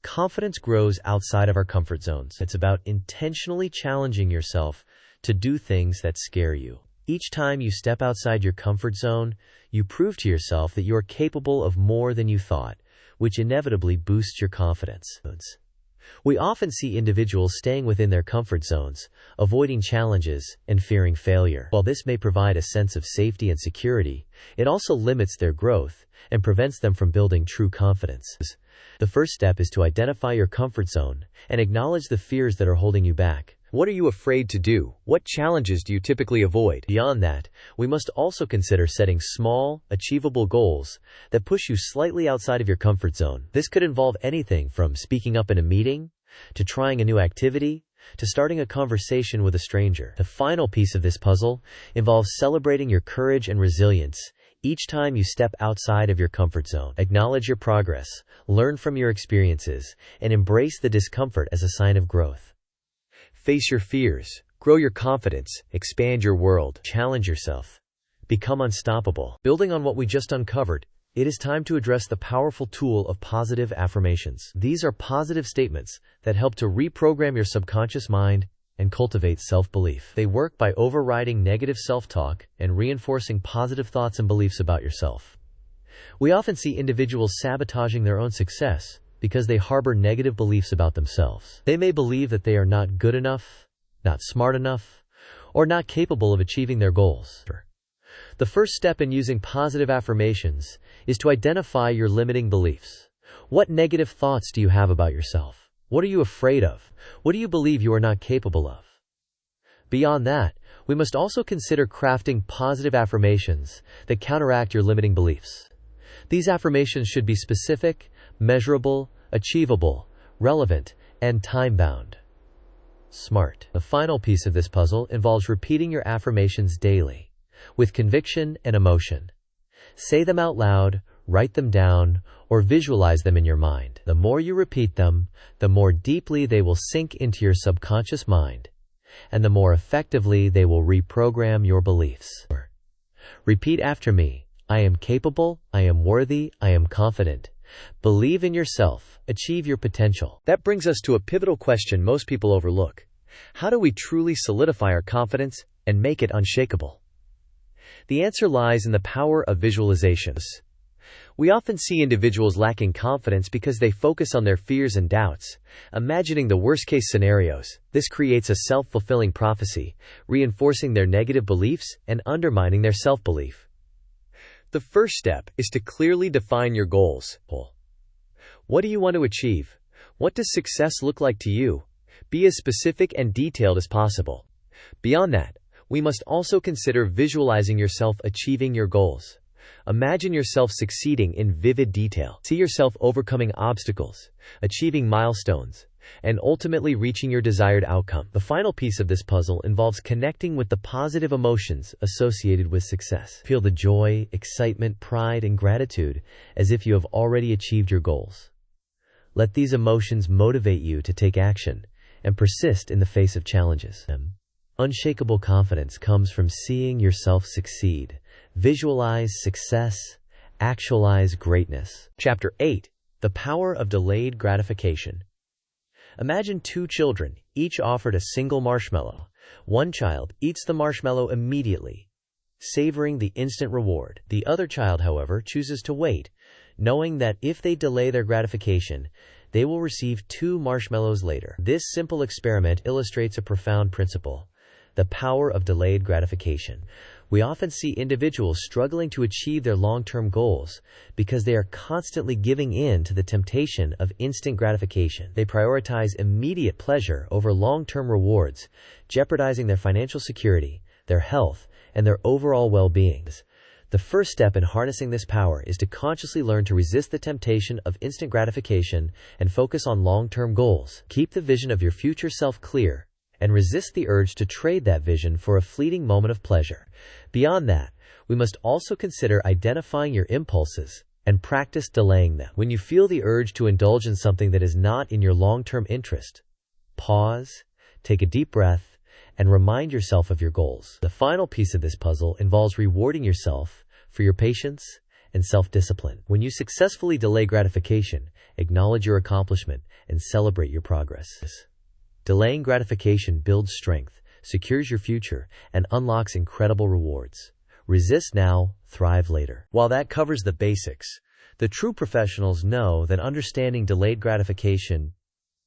A: Confidence grows outside of our comfort zones. It's about intentionally challenging yourself to do things that scare you. Each time you step outside your comfort zone, you prove to yourself that you are capable of more than you thought, which inevitably boosts your confidence. We often see individuals staying within their comfort zones, avoiding challenges, and fearing failure. While this may provide a sense of safety and security, it also limits their growth and prevents them from building true confidence. The first step is to identify your comfort zone and acknowledge the fears that are holding you back. What are you afraid to do? What challenges do you typically avoid? Beyond that, we must also consider setting small, achievable goals that push you slightly outside of your comfort zone. This could involve anything from speaking up in a meeting, to trying a new activity, to starting a conversation with a stranger. The final piece of this puzzle involves celebrating your courage and resilience. Each time you step outside of your comfort zone, acknowledge your progress, learn from your experiences, and embrace the discomfort as a sign of growth. Face your fears, grow your confidence, expand your world, challenge yourself, become unstoppable. Building on what we just uncovered, it is time to address the powerful tool of positive affirmations. These are positive statements that help to reprogram your subconscious mind and cultivate self-belief. They work by overriding negative self-talk and reinforcing positive thoughts and beliefs about yourself. We often see individuals sabotaging their own success because they harbor negative beliefs about themselves. They may believe that they are not good enough, not smart enough, or not capable of achieving their goals. The first step in using positive affirmations is to identify your limiting beliefs. What negative thoughts do you have about yourself? What are you afraid of? What do you believe you are not capable of? Beyond that, we must also consider crafting positive affirmations that counteract your limiting beliefs. These affirmations should be specific, measurable, achievable, relevant, and time-bound. Smart. The final piece of this puzzle involves repeating your affirmations daily, with conviction and emotion. Say them out loud, write them down, or visualize them in your mind. The more you repeat them, the more deeply they will sink into your subconscious mind, and the more effectively they will reprogram your beliefs. Repeat after me. I am capable, I am worthy, I am confident. Believe in yourself, achieve your potential. That brings us to a pivotal question most people overlook. How do we truly solidify our confidence and make it unshakable? The answer lies in the power of visualizations. We often see individuals lacking confidence because they focus on their fears and doubts, imagining the worst-case scenarios. This creates a self-fulfilling prophecy, reinforcing their negative beliefs and undermining their self-belief. The first step is to clearly define your goals. What do you want to achieve? What does success look like to you? Be as specific and detailed as possible. Beyond that, we must also consider visualizing yourself achieving your goals. Imagine yourself succeeding in vivid detail. See yourself overcoming obstacles, achieving milestones, and ultimately reaching your desired outcome. The final piece of this puzzle involves connecting with the positive emotions associated with success. Feel the joy, excitement, pride, and gratitude as if you have already achieved your goals. Let these emotions motivate you to take action and persist in the face of challenges. Unshakable confidence comes from seeing yourself succeed. Visualize success, actualize greatness. Chapter 8. The Power of Delayed Gratification. Imagine two children, each offered a single marshmallow. One child eats the marshmallow immediately, savoring the instant reward. The other child, however, chooses to wait, knowing that if they delay their gratification, they will receive 2 marshmallows later. This simple experiment illustrates a profound principle: the power of delayed gratification. We often see individuals struggling to achieve their long-term goals because they are constantly giving in to the temptation of instant gratification. They prioritize immediate pleasure over long-term rewards, jeopardizing their financial security, their health, and their overall well-being. The first step in harnessing this power is to consciously learn to resist the temptation of instant gratification and focus on long-term goals. Keep the vision of your future self clear and resist the urge to trade that vision for a fleeting moment of pleasure. Beyond that, we must also consider identifying your impulses and practice delaying them. When you feel the urge to indulge in something that is not in your long-term interest, pause, take a deep breath, and remind yourself of your goals. The final piece of this puzzle involves rewarding yourself for your patience and self-discipline. When you successfully delay gratification, acknowledge your accomplishment and celebrate your progress. Delaying gratification builds strength, secures your future, and unlocks incredible rewards. Resist now, thrive later. While that covers the basics, the true professionals know that understanding delayed gratification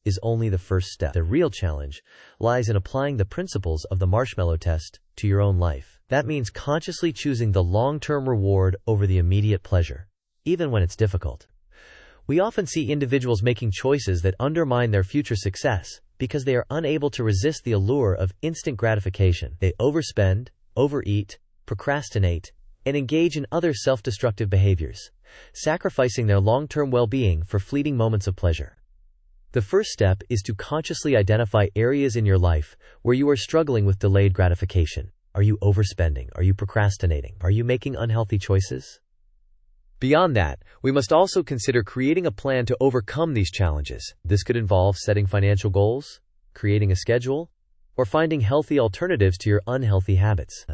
A: is only the first step. The real challenge lies in applying the principles of the marshmallow test to your own life. That means consciously choosing the long-term reward over the immediate pleasure, even when it's difficult. We often see individuals making choices that undermine their future success because they are unable to resist the allure of instant gratification. They overspend, overeat, procrastinate, and engage in other self-destructive behaviors, sacrificing their long-term well-being for fleeting moments of pleasure. The first step is to consciously identify areas in your life where you are struggling with delayed gratification. Are you overspending? Are you procrastinating? Are you making unhealthy choices? Beyond that, we must also consider creating a plan to overcome these challenges. This could involve setting financial goals, creating a schedule, or finding healthy alternatives to your unhealthy habits.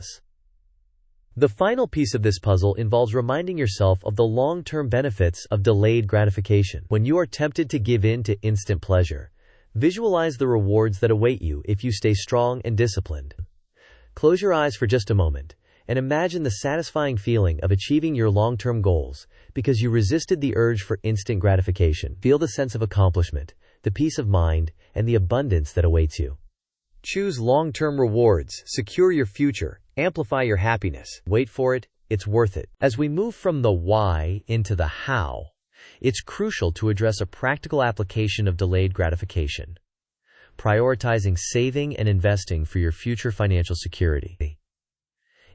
A: The final piece of this puzzle involves reminding yourself of the long-term benefits of delayed gratification. When you are tempted to give in to instant pleasure, visualize the rewards that await you if you stay strong and disciplined. Close your eyes for just a moment and imagine the satisfying feeling of achieving your long-term goals because you resisted the urge for instant gratification. Feel the sense of accomplishment, the peace of mind, and the abundance that awaits you. Choose long-term rewards, secure your future, amplify your happiness. Wait for it, it's worth it. As we move from the why into the how, it's crucial to address a practical application of delayed gratification, prioritizing saving and investing for your future financial security.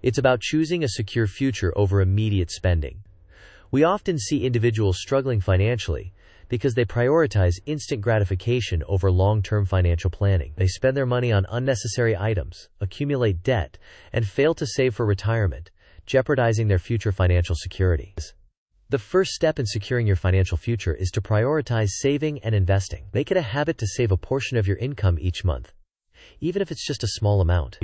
A: It's about choosing a secure future over immediate spending. We often see individuals struggling financially because they prioritize instant gratification over long-term financial planning. They spend their money on unnecessary items, accumulate debt, and fail to save for retirement, jeopardizing their future financial security. The first step in securing your financial future is to prioritize saving and investing. Make it a habit to save a portion of your income each month, even if it's just a small amount.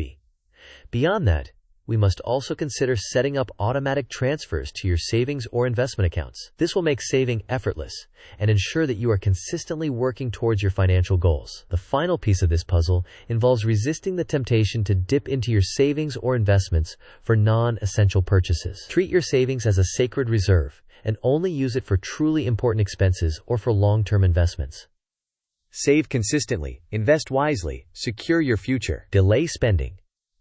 A: Beyond that, we must also consider setting up automatic transfers to your savings or investment accounts. This will make saving effortless and ensure that you are consistently working towards your financial goals. The final piece of this puzzle involves resisting the temptation to dip into your savings or investments for non-essential purchases. Treat your savings as a sacred reserve and only use it for truly important expenses or for long-term investments. Save consistently, invest wisely, secure your future. Delay spending.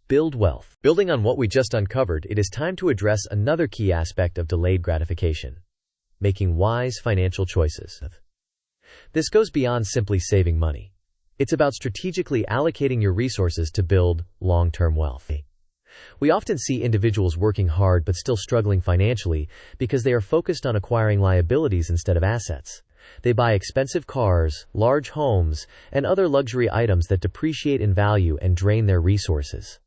A: Build wealth. Building on what we just uncovered, it is time to address another key aspect of delayed gratification: making wise financial choices. This goes beyond simply saving money. It's about strategically allocating your resources to build long-term wealth. We often see individuals working hard but still struggling financially because they are focused on acquiring liabilities instead of assets. They buy expensive cars, large homes, and other luxury items that depreciate in value and drain their resources.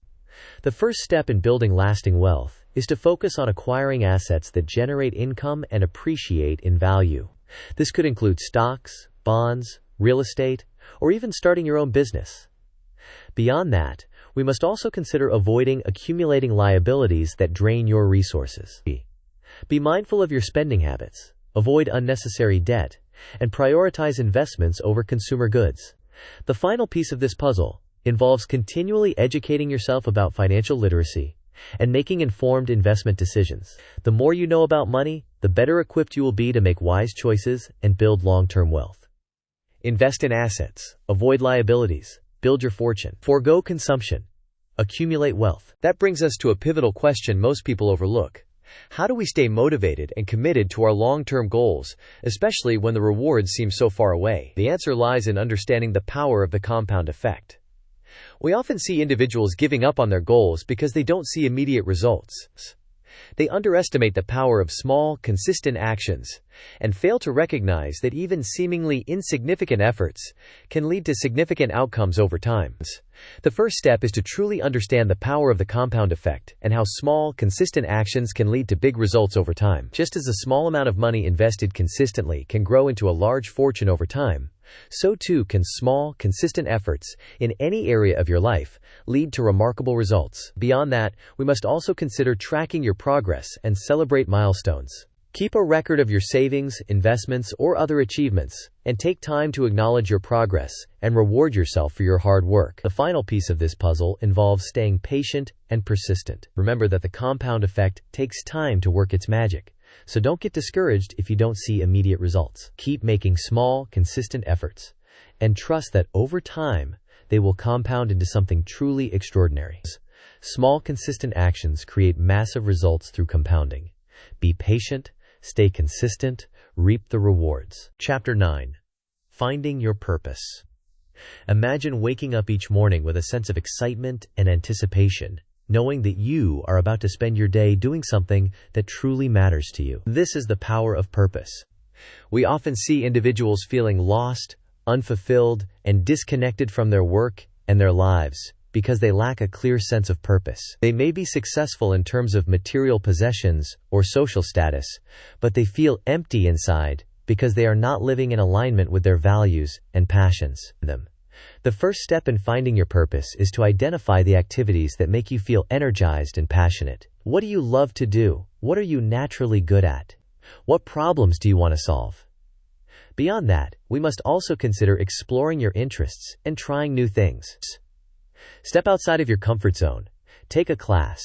A: The first step in building lasting wealth is to focus on acquiring assets that generate income and appreciate in value. This could include stocks, bonds, real estate, or even starting your own business. Beyond that, we must also consider avoiding accumulating liabilities that drain your resources. Be mindful of your spending habits, avoid unnecessary debt, and prioritize investments over consumer goods. The final piece of this puzzle involves continually educating yourself about financial literacy and making informed investment decisions. The more you know about money, the better equipped you will be to make wise choices and build long-term wealth. Invest in assets, avoid liabilities, build your fortune, forego consumption, accumulate wealth. That brings us to a pivotal question most people overlook. How do we stay motivated and committed to our long-term goals, especially when the rewards seem so far away? The answer lies in understanding the power of the compound effect. We often see individuals giving up on their goals because they don't see immediate results. They underestimate the power of small, consistent actions and fail to recognize that even seemingly insignificant efforts can lead to significant outcomes over time. The first step is to truly understand the power of the compound effect and how small, consistent actions can lead to big results over time. Just as a small amount of money invested consistently can grow into a large fortune over time, so too can small, consistent efforts in any area of your life lead to remarkable results. Beyond that, we must also consider tracking your progress and celebrate milestones. Keep a record of your savings, investments, or other achievements, and take time to acknowledge your progress and reward yourself for your hard work. The final piece of this puzzle involves staying patient and persistent. Remember that the compound effect takes time to work its magic, so don't get discouraged if you don't see immediate results. Keep making small, consistent efforts, and trust that over time, they will compound into something truly extraordinary. Small, consistent actions create massive results through compounding. Be patient, stay consistent, reap the rewards. Chapter 9. Finding your purpose. Imagine waking up each morning with a sense of excitement and anticipation, knowing that you are about to spend your day doing something that truly matters to you. This is the power of purpose. We often see individuals feeling lost, unfulfilled, and disconnected from their work and their lives because they lack a clear sense of purpose. They may be successful in terms of material possessions or social status, but they feel empty inside because they are not living in alignment with their values and passions. The first step in finding your purpose is to identify the activities that make you feel energized and passionate. What do you love to do? What are you naturally good at? What problems do you want to solve? Beyond that, we must also consider exploring your interests and trying new things. Step outside of your comfort zone, take a class,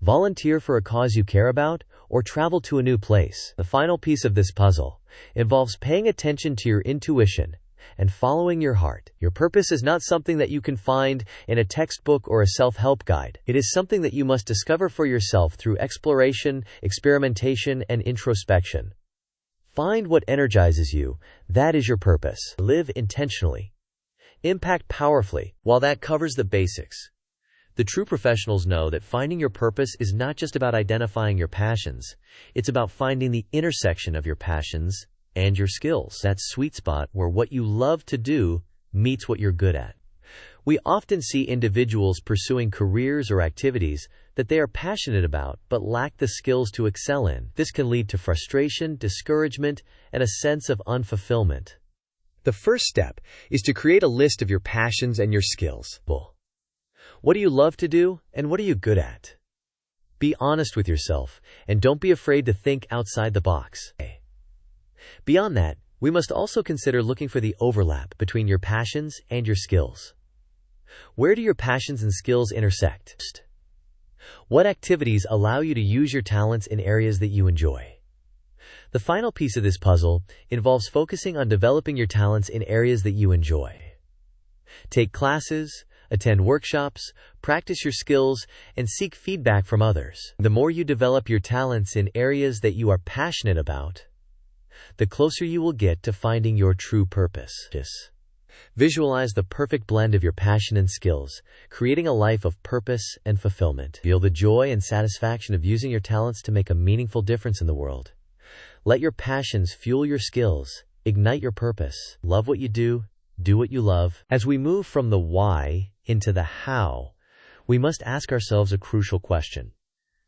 A: volunteer for a cause you care about, or travel to a new place. The final piece of this puzzle involves paying attention to your intuition and following your heart. Your purpose is not something that you can find in a textbook or a self-help guide. It is something that you must discover for yourself through exploration, experimentation, and introspection. Find what energizes you. That is your purpose. Live intentionally. Impact powerfully. While that covers the basics, the true professionals know that finding your purpose is not just about identifying your passions. It's about finding the intersection of your passions and your skills. That sweet spot where what you love to do meets what you're good at. We often see individuals pursuing careers or activities that they are passionate about but lack the skills to excel in. This can lead to frustration, discouragement, and a sense of unfulfillment. The first step is to create a list of your passions and your skills. What do you love to do, and what are you good at? Be honest with yourself, and don't be afraid to think outside the box. Beyond that, we must also consider looking for the overlap between your passions and your skills. Where do your passions and skills intersect? What activities allow you to use your talents in areas that you enjoy? The final piece of this puzzle involves focusing on developing your talents in areas that you enjoy. Take classes, attend workshops, practice your skills, and seek feedback from others. The more you develop your talents in areas that you are passionate about, the closer you will get to finding your true purpose. Visualize the perfect blend of your passion and skills, creating a life of purpose and fulfillment. Feel the joy and satisfaction of using your talents to make a meaningful difference in the world. Let your passions fuel your skills, ignite your purpose. Love what you do what you love. As we move from the why into the how, we must ask ourselves a crucial question.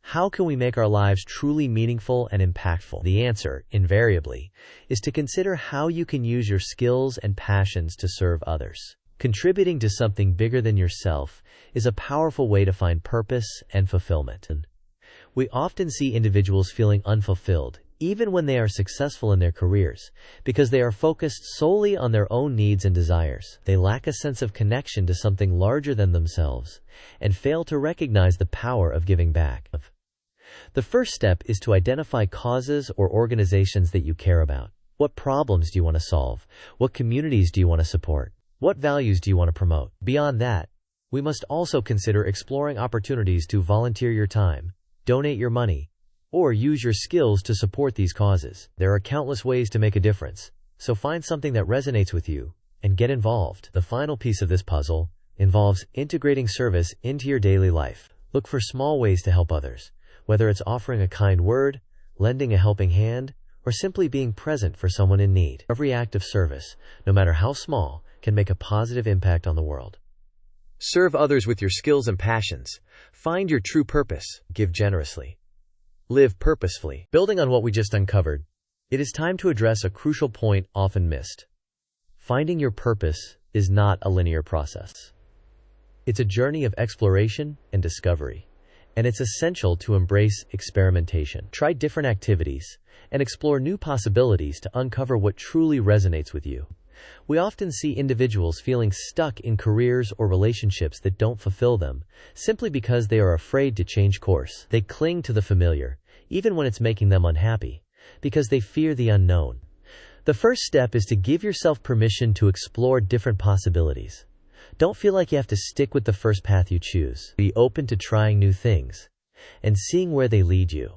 A: How can we make our lives truly meaningful and impactful? The answer, invariably, is to consider how you can use your skills and passions to serve others. Contributing to something bigger than yourself is a powerful way to find purpose and fulfillment. We often see individuals feeling unfulfilled, even when they are successful in their careers, because they are focused solely on their own needs and desires. They lack a sense of connection to something larger than themselves, and fail to recognize the power of giving back. The first step is to identify causes or organizations that you care about. What problems do you want to solve? What communities do you want to support? What values do you want to promote? Beyond that, we must also consider exploring opportunities to volunteer your time, donate your money, or use your skills to support these causes. There are countless ways to make a difference, so find something that resonates with you and get involved. The final piece of this puzzle involves integrating service into your daily life. Look for small ways to help others, whether it's offering a kind word, lending a helping hand, or simply being present for someone in need. Every act of service, no matter how small, can make a positive impact on the world. Serve others with your skills and passions. Find your true purpose. Give generously. Live purposefully. Building on what we just uncovered, it is time to address a crucial point often missed. Finding your purpose is not a linear process. It's a journey of exploration and discovery, and it's essential to embrace experimentation. Try different activities and explore new possibilities to uncover what truly resonates with you. We often see individuals feeling stuck in careers or relationships that don't fulfill them, simply because they are afraid to change course. They cling to the familiar, even when it's making them unhappy, because they fear the unknown. The first step is to give yourself permission to explore different possibilities. Don't feel like you have to stick with the first path you choose. Be open to trying new things and seeing where they lead you.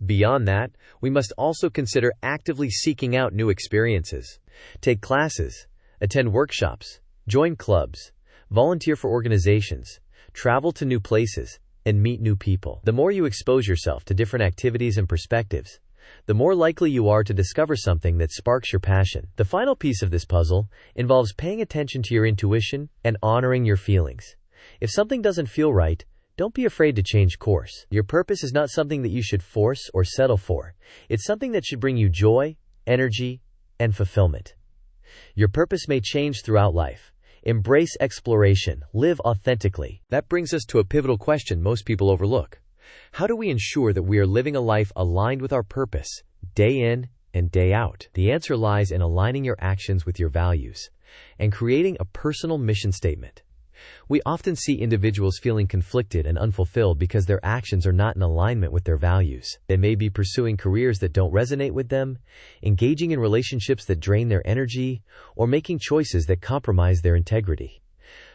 A: Beyond that, we must also consider actively seeking out new experiences. Take classes, attend workshops, join clubs, volunteer for organizations, travel to new places, and meet new people. The more you expose yourself to different activities and perspectives, the more likely you are to discover something that sparks your passion. The final piece of this puzzle involves paying attention to your intuition and honoring your feelings. If something doesn't feel right, don't be afraid to change course. Your purpose is not something that you should force or settle for. It's something that should bring you joy, energy, and fulfillment. Your purpose may change throughout life. Embrace exploration. Live authentically. That brings us to a pivotal question most people overlook. How do we ensure that we are living a life aligned with our purpose, day in and day out? The answer lies in aligning your actions with your values and creating a personal mission statement. We often see individuals feeling conflicted and unfulfilled because their actions are not in alignment with their values. They may be pursuing careers that don't resonate with them, engaging in relationships that drain their energy, or making choices that compromise their integrity.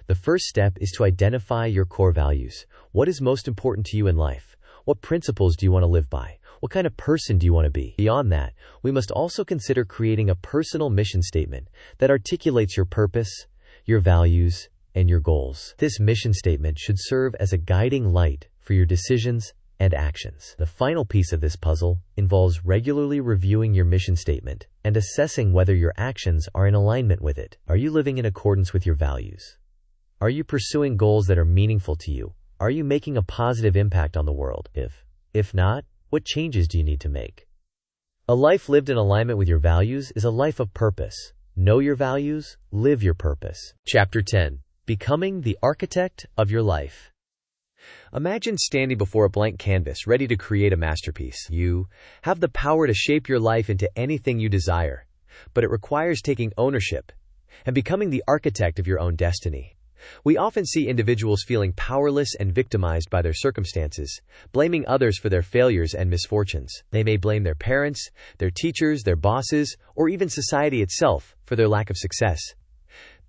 A: The first step is to identify your core values. What is most important to you in life? What principles do you want to live by? What kind of person do you want to be? Beyond that, we must also consider creating a personal mission statement that articulates your purpose, your values, and your goals. This mission statement should serve as a guiding light for your decisions and actions. The final piece of this puzzle involves regularly reviewing your mission statement and assessing whether your actions are in alignment with it. Are you living in accordance with your values? Are you pursuing goals that are meaningful to you? Are you making a positive impact on the world? If not, what changes do you need to make? A life lived in alignment with your values is a life of purpose. Know your values, live your purpose. Chapter 10. Becoming the architect of your life. Imagine standing before a blank canvas ready to create a masterpiece. You have the power to shape your life into anything you desire, but it requires taking ownership and becoming the architect of your own destiny. We often see individuals feeling powerless and victimized by their circumstances, blaming others for their failures and misfortunes. They may blame their parents, their teachers, their bosses, or even society itself for their lack of success.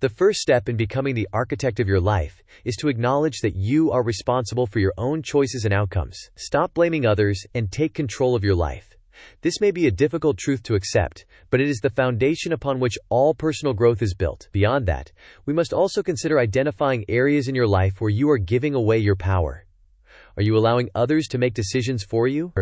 A: The first step in becoming the architect of your life is to acknowledge that you are responsible for your own choices and outcomes. Stop blaming others and take control of your life. This may be a difficult truth to accept, but it is the foundation upon which all personal growth is built. Beyond that, we must also consider identifying areas in your life where you are giving away your power. Are you allowing others to make decisions for you?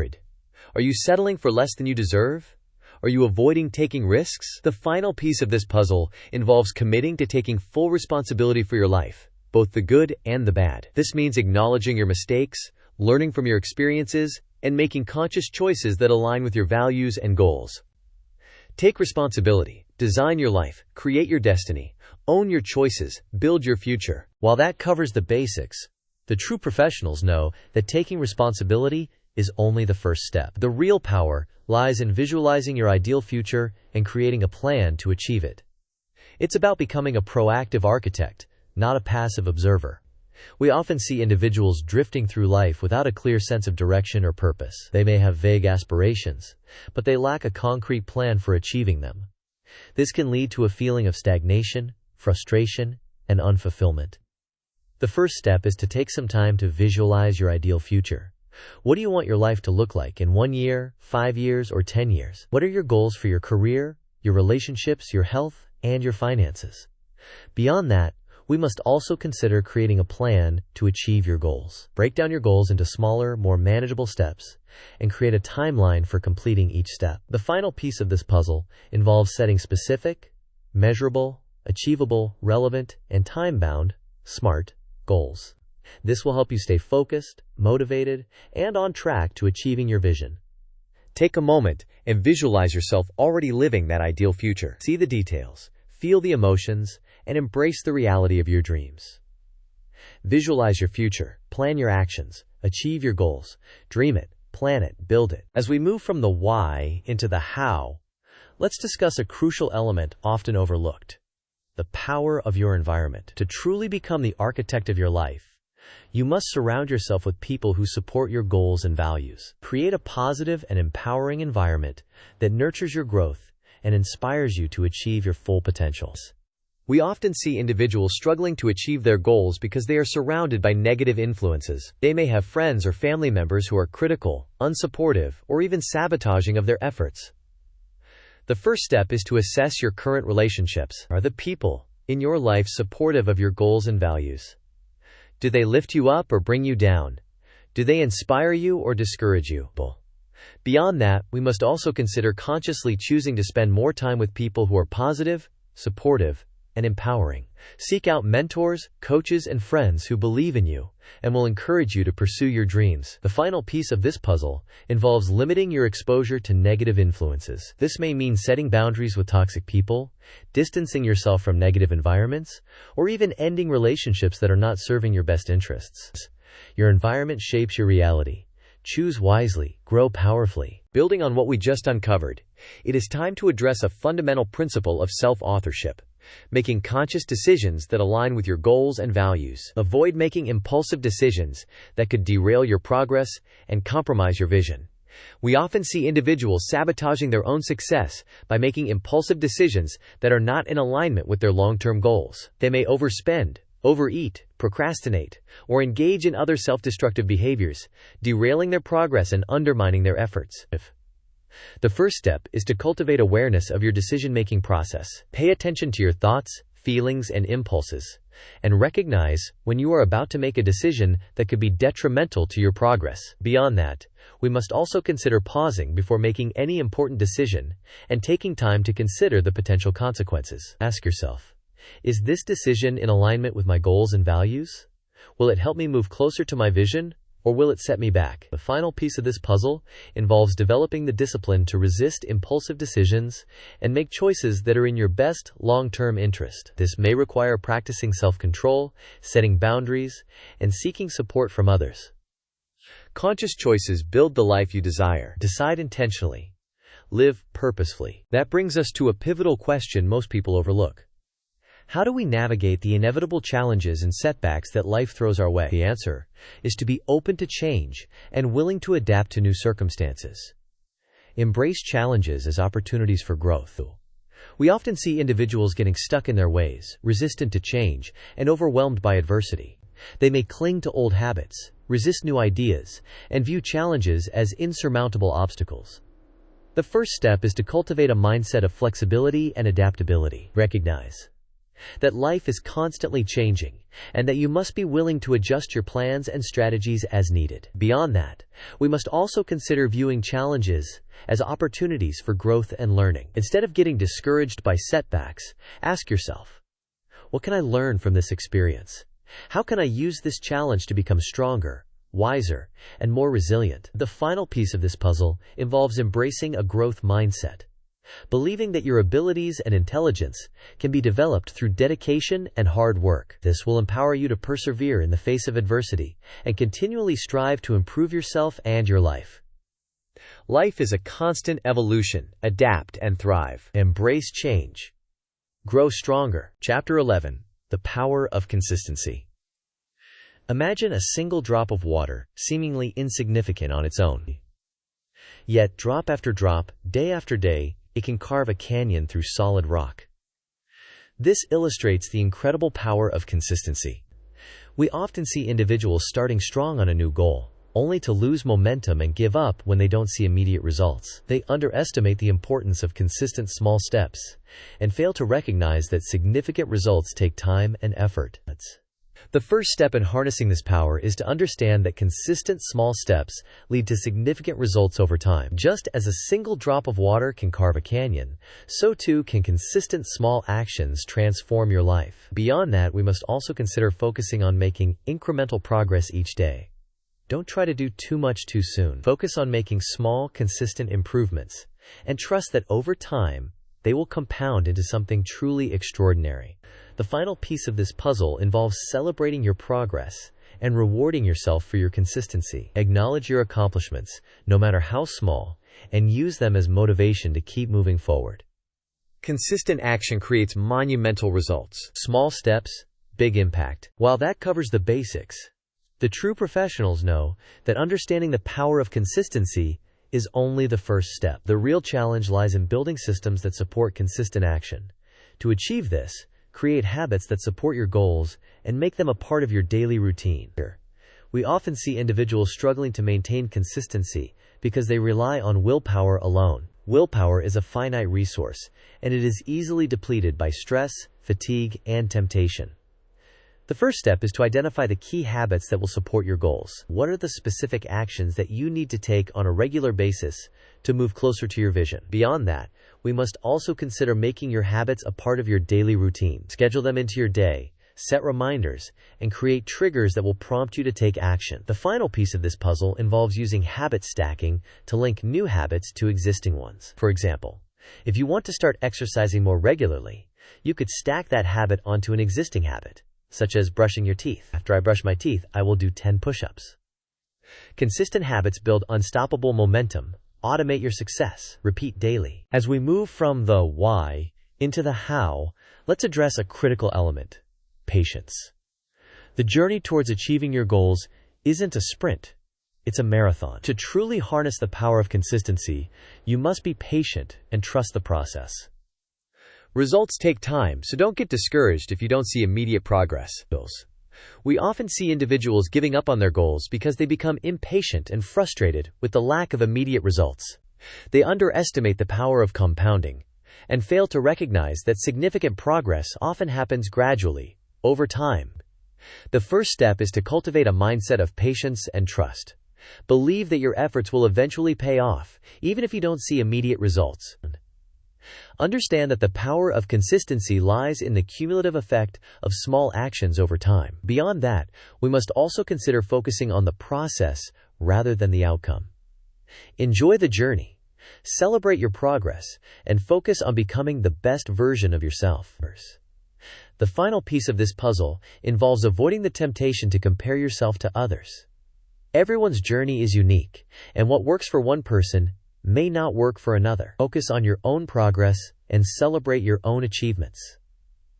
A: Are you settling for less than you deserve? Are you avoiding taking risks? The final piece of this puzzle involves committing to taking full responsibility for your life, both the good and the bad. This means acknowledging your mistakes, learning from your experiences, and making conscious choices that align with your values and goals. Take responsibility, design your life, create your destiny, own your choices, build your future. While that covers the basics, the true professionals know that taking responsibility is only the first step. The real power lies in visualizing your ideal future and creating a plan to achieve it. It's about becoming a proactive architect, not a passive observer. We often see individuals drifting through life without a clear sense of direction or purpose. They may have vague aspirations, but they lack a concrete plan for achieving them. This can lead to a feeling of stagnation, frustration, and unfulfillment. The first step is to take some time to visualize your ideal future. What do you want your life to look like in 1 year, 5 years, or 10 years? What are your goals for your career, your relationships, your health, and your finances? Beyond that, We must also consider creating a plan to achieve your goals. Break down your goals into smaller, more manageable steps, and create a timeline for completing each step. The final piece of this puzzle involves setting specific, measurable, achievable, relevant, and time-bound, SMART goals. This will help you stay focused, motivated, and on track to achieving your vision. Take a moment and visualize yourself already living that ideal future. See the details, feel the emotions, and embrace the reality of your dreams. Visualize your future, plan your actions, achieve your goals, dream it, plan it, build it. As we move from the why into the how, let's discuss a crucial element often overlooked: the power of your environment. To truly become the architect of your life, you must surround yourself with people who support your goals and values. Create a positive and empowering environment that nurtures your growth and inspires you to achieve your full potential. We often see individuals struggling to achieve their goals because they are surrounded by negative influences. They may have friends or family members who are critical, unsupportive, or even sabotaging of their efforts. The first step is to assess your current relationships. Are the people in your life supportive of your goals and values? Do they lift you up or bring you down? Do they inspire you or discourage you? Beyond that, we must also consider consciously choosing to spend more time with people who are positive, supportive, and empowering. Seek out mentors, coaches, and friends who believe in you and will encourage you to pursue your dreams. The final piece of this puzzle involves limiting your exposure to negative influences. This may mean setting boundaries with toxic people, distancing yourself from negative environments, or even ending relationships that are not serving your best interests. Your environment shapes your reality. Choose wisely, grow powerfully. Building on what we just uncovered, it is time to address a fundamental principle of self-authorship: making conscious decisions that align with your goals and values. Avoid making impulsive decisions that could derail your progress and compromise your vision. We often see individuals sabotaging their own success by making impulsive decisions that are not in alignment with their long-term goals. They may overspend, overeat, procrastinate, or engage in other self-destructive behaviors, derailing their progress and undermining their efforts. The first step is to cultivate awareness of your decision-making process. Pay attention to your thoughts, feelings, and impulses, and recognize when you are about to make a decision that could be detrimental to your progress. Beyond that, we must also consider pausing before making any important decision and taking time to consider the potential consequences. Ask yourself, is this decision in alignment with my goals and values? Will it help me move closer to my vision, or will it set me back? The final piece of this puzzle involves developing the discipline to resist impulsive decisions and make choices that are in your best long-term interest. This may require practicing self-control, setting boundaries, and seeking support from others. Conscious choices build the life you desire. Decide intentionally. Live purposefully. That brings us to a pivotal question most people overlook. How do we navigate the inevitable challenges and setbacks that life throws our way? The answer is to be open to change and willing to adapt to new circumstances. Embrace challenges as opportunities for growth. We often see individuals getting stuck in their ways, resistant to change, and overwhelmed by adversity. They may cling to old habits, resist new ideas, and view challenges as insurmountable obstacles. The first step is to cultivate a mindset of flexibility and adaptability. Recognize that life is constantly changing, and that you must be willing to adjust your plans and strategies as needed. Beyond that, we must also consider viewing challenges as opportunities for growth and learning. Instead of getting discouraged by setbacks, ask yourself, what can I learn from this experience? How can I use this challenge to become stronger, wiser, and more resilient? The final piece of this puzzle involves embracing a growth mindset. Believing that your abilities and intelligence can be developed through dedication and hard work. This will empower you to persevere in the face of adversity and continually strive to improve yourself and your life. Life is a constant evolution. Adapt and thrive. Embrace change. Grow stronger. Chapter 11. The Power of Consistency. Imagine a single drop of water, seemingly insignificant on its own. Yet, drop after drop, day after day, it can carve a canyon through solid rock. This illustrates the incredible power of consistency. We often see individuals starting strong on a new goal, only to lose momentum and give up when they don't see immediate results. They underestimate the importance of consistent small steps and fail to recognize that significant results take time and effort. The first step in harnessing this power is to understand that consistent small steps lead to significant results over time. Just as a single drop of water can carve a canyon, so too can consistent small actions transform your life. Beyond that, we must also consider focusing on making incremental progress each day. Don't try to do too much too soon. Focus on making small, consistent improvements, and trust that over time, they will compound into something truly extraordinary. The final piece of this puzzle involves celebrating your progress and rewarding yourself for your consistency. Acknowledge your accomplishments, no matter how small, and use them as motivation to keep moving forward. Consistent action creates monumental results. Small steps, big impact. While that covers the basics, the true professionals know that understanding the power of consistency is only the first step. The real challenge lies in building systems that support consistent action. To achieve this, create habits that support your goals and make them a part of your daily routine. We often see individuals struggling to maintain consistency because they rely on willpower alone. Willpower is a finite resource, and it is easily depleted by stress, fatigue, and temptation. The first step is to identify the key habits that will support your goals. What are the specific actions that you need to take on a regular basis to move closer to your vision? Beyond that, we must also consider making your habits a part of your daily routine. Schedule them into your day, set reminders, and create triggers that will prompt you to take action. The final piece of this puzzle involves using habit stacking to link new habits to existing ones. For example, if you want to start exercising more regularly, you could stack that habit onto an existing habit, such as brushing your teeth. After I brush my teeth, I will do 10 push-ups. Consistent habits build unstoppable momentum. Automate your success. Repeat daily. As we move from the why into the how, let's address a critical element: patience. The journey towards achieving your goals isn't a sprint, it's a marathon. To truly harness the power of consistency, you must be patient and trust the process. Results take time, so don't get discouraged if you don't see immediate progress. We often see individuals giving up on their goals because they become impatient and frustrated with the lack of immediate results. They underestimate the power of compounding and fail to recognize that significant progress often happens gradually, over time. The first step is to cultivate a mindset of patience and trust. Believe that your efforts will eventually pay off, even if you don't see immediate results. Understand that the power of consistency lies in the cumulative effect of small actions over time. Beyond that, we must also consider focusing on the process rather than the outcome. Enjoy the journey, celebrate your progress, and focus on becoming the best version of yourself. The final piece of this puzzle involves avoiding the temptation to compare yourself to others. Everyone's journey is unique, and what works for one person may not work for another. Focus on your own progress and celebrate your own achievements.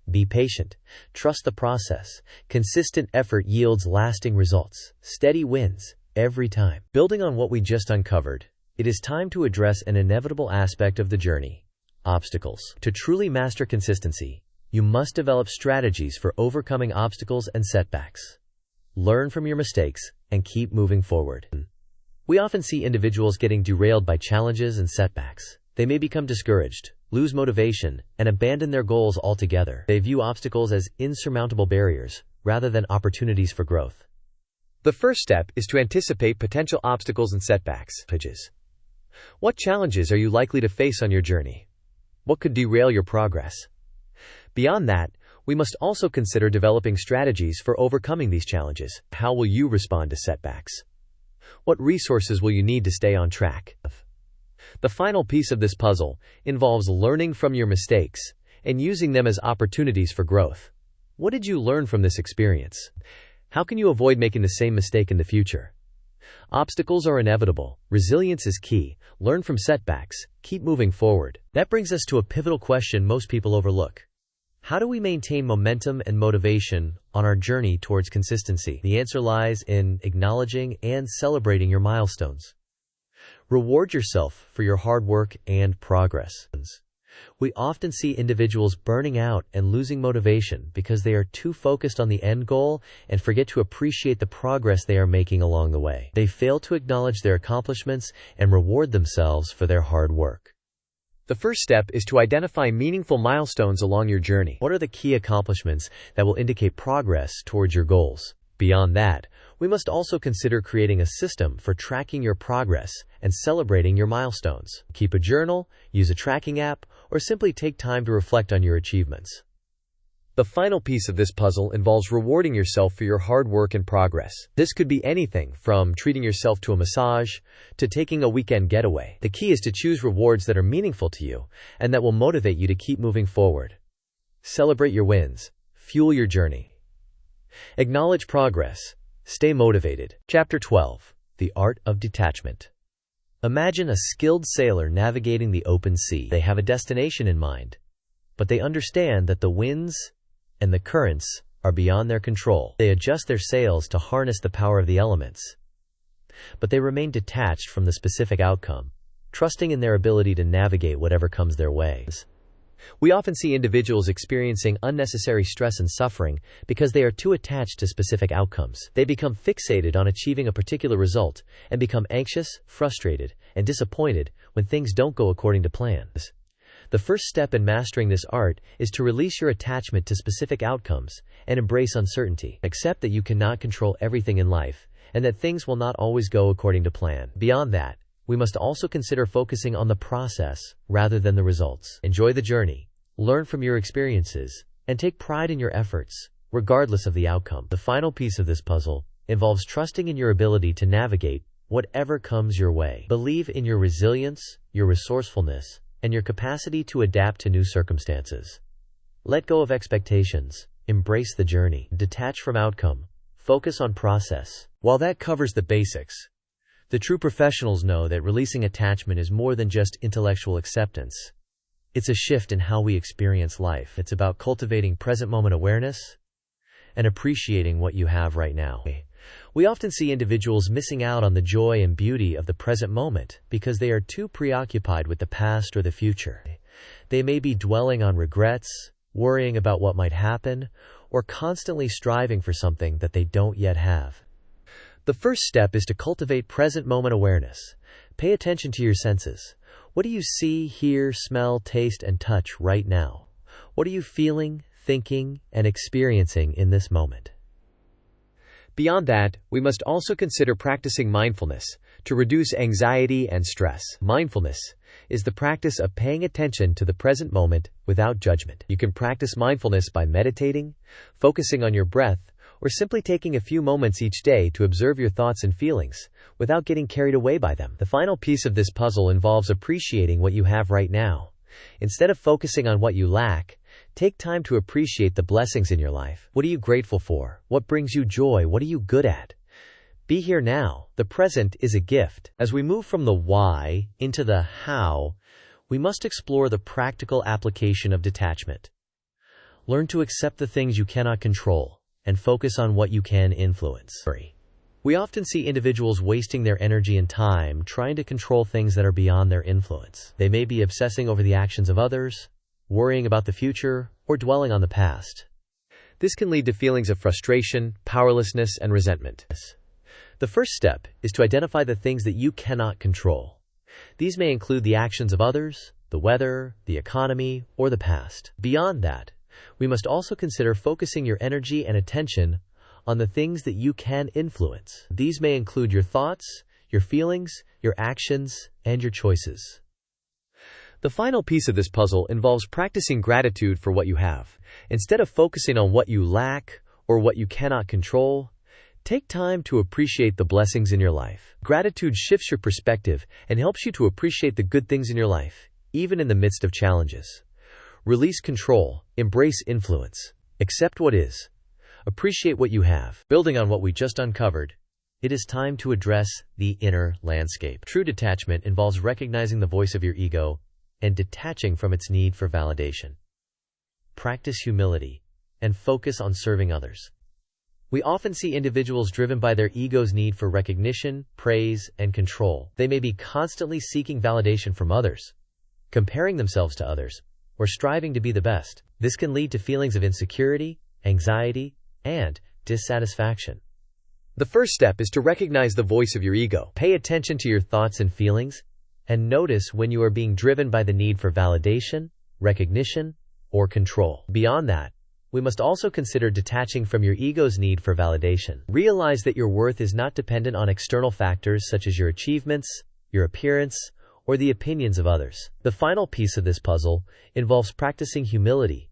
A: Be patient. Trust the process. Consistent effort yields lasting results. Steady wins every time. Building on what we just uncovered, it is time to address an inevitable aspect of the journey: obstacles. To truly master consistency, you must develop strategies for overcoming obstacles and setbacks. Learn from your mistakes and keep moving forward. We often see individuals getting derailed by challenges and setbacks. They may become discouraged, lose motivation, and abandon their goals altogether. They view obstacles as insurmountable barriers, rather than opportunities for growth. The first step is to anticipate potential obstacles and setbacks. What challenges are you likely to face on your journey? What could derail your progress? Beyond that, we must also consider developing strategies for overcoming these challenges. How will you respond to setbacks? What resources will you need to stay on track? The final piece of this puzzle involves learning from your mistakes and using them as opportunities for growth. What did you learn from this experience? How can you avoid making the same mistake in the future? Obstacles are inevitable. Resilience is key. Learn from setbacks. Keep moving forward. That brings us to a pivotal question most people overlook. How do we maintain momentum and motivation on our journey towards consistency? The answer lies in acknowledging and celebrating your milestones. Reward yourself for your hard work and progress. We often see individuals burning out and losing motivation because they are too focused on the end goal and forget to appreciate the progress they are making along the way. They fail to acknowledge their accomplishments and reward themselves for their hard work. The first step is to identify meaningful milestones along your journey. What are the key accomplishments that will indicate progress towards your goals? Beyond that, we must also consider creating a system for tracking your progress and celebrating your milestones. Keep a journal, use a tracking app, or simply take time to reflect on your achievements. The final piece of this puzzle involves rewarding yourself for your hard work and progress. This could be anything from treating yourself to a massage to taking a weekend getaway. The key is to choose rewards that are meaningful to you and that will motivate you to keep moving forward. Celebrate your wins. Fuel your journey. Acknowledge progress. Stay motivated. Chapter 12. The Art of Detachment. Imagine a skilled sailor navigating the open sea. They have a destination in mind, but they understand that the winds and the currents are beyond their control. They adjust their sails to harness the power of the elements, but they remain detached from the specific outcome, trusting in their ability to navigate whatever comes their way. We often see individuals experiencing unnecessary stress and suffering because they are too attached to specific outcomes. They become fixated on achieving a particular result and become anxious, frustrated, and disappointed when things don't go according to plan. The first step in mastering this art is to release your attachment to specific outcomes and embrace uncertainty. Accept that you cannot control everything in life and that things will not always go according to plan. Beyond that, we must also consider focusing on the process rather than the results. Enjoy the journey, learn from your experiences, and take pride in your efforts, regardless of the outcome. The final piece of this puzzle involves trusting in your ability to navigate whatever comes your way. Believe in your resilience, your resourcefulness, and your capacity to adapt to new circumstances. Let go of expectations, embrace the journey, detach from outcome, focus on process. While that covers the basics, the true professionals know that releasing attachment is more than just intellectual acceptance. It's a shift in how we experience life. It's about cultivating present moment awareness and appreciating what you have right now. We often see individuals missing out on the joy and beauty of the present moment because they are too preoccupied with the past or the future. They may be dwelling on regrets, worrying about what might happen, or constantly striving for something that they don't yet have. The first step is to cultivate present moment awareness. Pay attention to your senses. What do you see, hear, smell, taste, and touch right now? What are you feeling, thinking, and experiencing in this moment? Beyond that, we must also consider practicing mindfulness to reduce anxiety and stress. Mindfulness is the practice of paying attention to the present moment without judgment. You can practice mindfulness by meditating, focusing on your breath, or simply taking a few moments each day to observe your thoughts and feelings without getting carried away by them. The final piece of this puzzle involves appreciating what you have right now. Instead of focusing on what you lack, take time to appreciate the blessings in your life. What are you grateful for? What brings you joy? What are you good at? Be here now. The present is a gift. As we move from the why into the how, we must explore the practical application of detachment. Learn to accept the things you cannot control and focus on what you can influence. We often see individuals wasting their energy and time trying to control things that are beyond their influence. They may be obsessing over the actions of others, worrying about the future, or dwelling on the past. This can lead to feelings of frustration, powerlessness, and resentment. The first step is to identify the things that you cannot control. These may include the actions of others, the weather, the economy, or the past. Beyond that, we must also consider focusing your energy and attention on the things that you can influence. These may include your thoughts, your feelings, your actions, and your choices. The final piece of this puzzle involves practicing gratitude for what you have. Instead of focusing on what you lack or what you cannot control, take time to appreciate the blessings in your life. Gratitude shifts your perspective and helps you to appreciate the good things in your life, even in the midst of challenges. Release control, embrace influence, accept what is, appreciate what you have. Building on what we just uncovered, it is time to address the inner landscape. True detachment involves recognizing the voice of your ego and detaching from its need for validation. Practice humility and focus on serving others. We often see individuals driven by their ego's need for recognition, praise, and control. They may be constantly seeking validation from others, comparing themselves to others, or striving to be the best. This can lead to feelings of insecurity, anxiety, and dissatisfaction. The first step is to recognize the voice of your ego. Pay attention to your thoughts and feelings, and notice when you are being driven by the need for validation, recognition, or control. Beyond that, we must also consider detaching from your ego's need for validation. Realize that your worth is not dependent on external factors such as your achievements, your appearance, or the opinions of others. The final piece of this puzzle involves practicing humility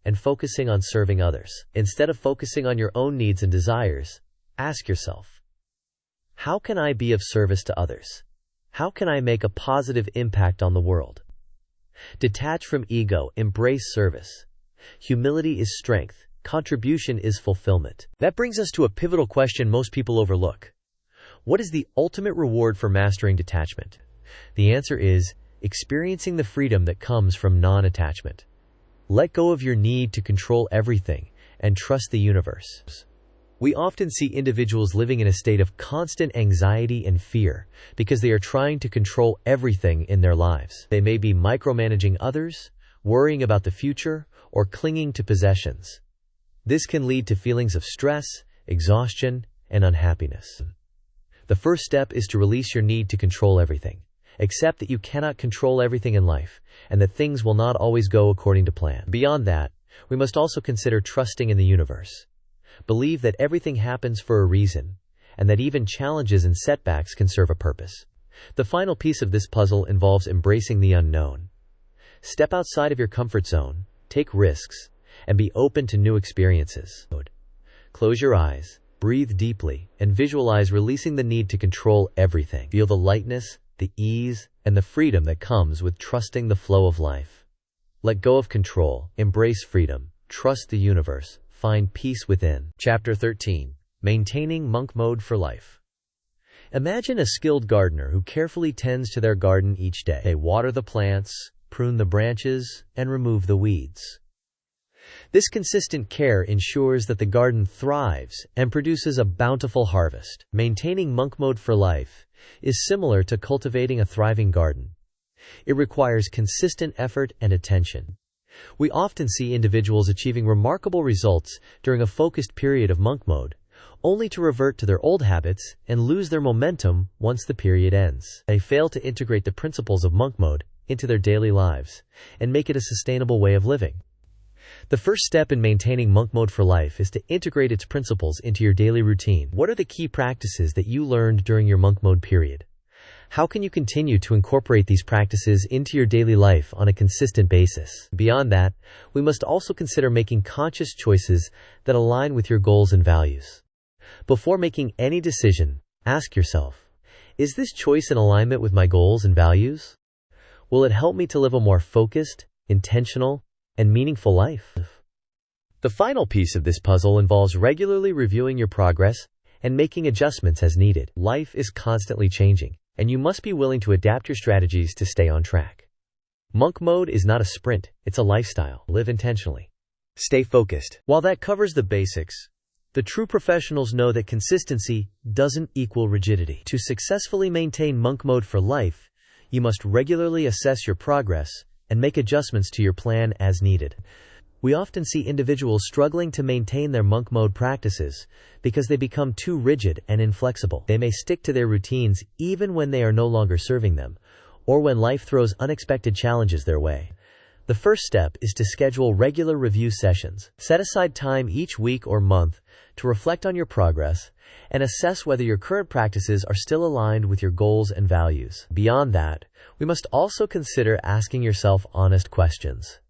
A: and focusing on serving others. Instead of focusing on your own needs and desires, ask yourself, how can I be of service to others? How can I make a positive impact on the world? Detach from ego, embrace service. Humility is strength. Contribution is fulfillment. That brings us to a pivotal question most people overlook. What is the ultimate reward for mastering detachment? The answer is experiencing the freedom that comes from non-attachment. Let go of your need to control everything and trust the universe. We often see individuals living in a state of constant anxiety and fear because they are trying to control everything in their lives. They may be micromanaging others, worrying about the future, or clinging to possessions. This can lead to feelings of stress, exhaustion, and unhappiness. The first step is to release your need to control everything. Accept that you cannot control everything in life, and that things will not always go according to plan. Beyond that, we must also consider trusting in the universe. Believe that everything happens for a reason, and that even challenges and setbacks can serve a purpose. The final piece of this puzzle involves embracing the unknown. Step outside of your comfort zone, take risks, and be open to new experiences. Close your eyes, breathe deeply, and visualize releasing the need to control everything. Feel the lightness, the ease, and the freedom that comes with trusting the flow of life. Let go of control, embrace freedom, trust the universe, find peace within. Chapter 13. Maintaining monk mode for life. Imagine a skilled gardener who carefully tends to their garden each day. They water the plants, prune the branches, and remove the weeds. This consistent care ensures that the garden thrives and produces a bountiful harvest. Maintaining monk mode for life is similar to cultivating a thriving garden. It requires consistent effort and attention. We often see individuals achieving remarkable results during a focused period of monk mode, only to revert to their old habits and lose their momentum once the period ends. They fail to integrate the principles of monk mode into their daily lives and make it a sustainable way of living. The first step in maintaining monk mode for life is to integrate its principles into your daily routine. What are the key practices that you learned during your monk mode period? How can you continue to incorporate these practices into your daily life on a consistent basis? Beyond that, we must also consider making conscious choices that align with your goals and values. Before making any decision, ask yourself, is this choice in alignment with my goals and values? Will it help me to live a more focused, intentional, and meaningful life? The final piece of this puzzle involves regularly reviewing your progress and making adjustments as needed. Life is constantly changing, and you must be willing to adapt your strategies to stay on track. Monk mode is not a sprint, it's a lifestyle. Live intentionally. Stay focused. While that covers the basics, the true professionals know that consistency doesn't equal rigidity. To successfully maintain monk mode for life, you must regularly assess your progress and make adjustments to your plan as needed. We often see individuals struggling to maintain their monk mode practices because they become too rigid and inflexible. They may stick to their routines even when they are no longer serving them, or when life throws unexpected challenges their way. The first step is to schedule regular review sessions. Set aside time each week or month to reflect on your progress and assess whether your current practices are still aligned with your goals and values. Beyond that, we must also consider asking yourself honest questions.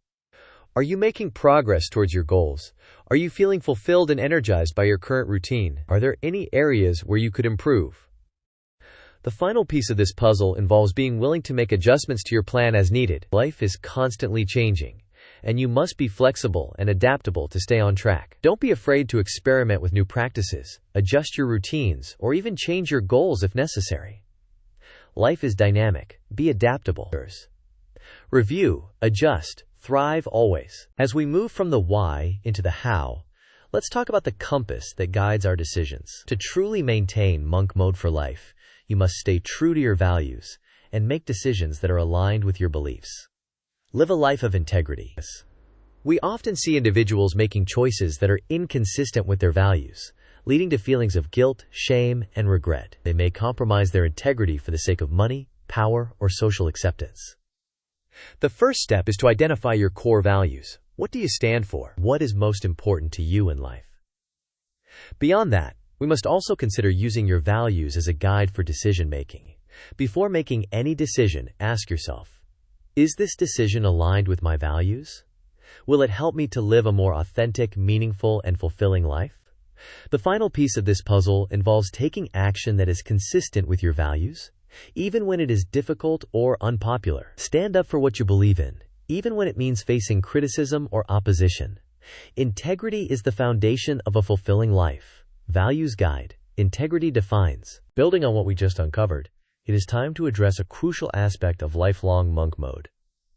A: Are you making progress towards your goals? Are you feeling fulfilled and energized by your current routine? Are there any areas where you could improve? The final piece of this puzzle involves being willing to make adjustments to your plan as needed. Life is constantly changing, and you must be flexible and adaptable to stay on track. Don't be afraid to experiment with new practices, adjust your routines, or even change your goals if necessary. Life is dynamic. Be adaptable. Review, adjust, thrive always. As we move from the why into the how, let's talk about the compass that guides our decisions. To truly maintain monk mode for life, you must stay true to your values and make decisions that are aligned with your beliefs. Live a life of integrity. We often see individuals making choices that are inconsistent with their values, leading to feelings of guilt, shame, and regret. They may compromise their integrity for the sake of money, power, or social acceptance. The first step is to identify your core values. What do you stand for? What is most important to you in life? Beyond that, we must also consider using your values as a guide for decision-making. Before making any decision, ask yourself, is this decision aligned with my values? Will it help me to live a more authentic, meaningful, and fulfilling life? The final piece of this puzzle involves taking action that is consistent with your values, even when it is difficult or unpopular. Stand up for what you believe in, even when it means facing criticism or opposition. Integrity is the foundation of a fulfilling life. Values guide, integrity defines. Building on what we just uncovered, it is time to address a crucial aspect of lifelong monk mode: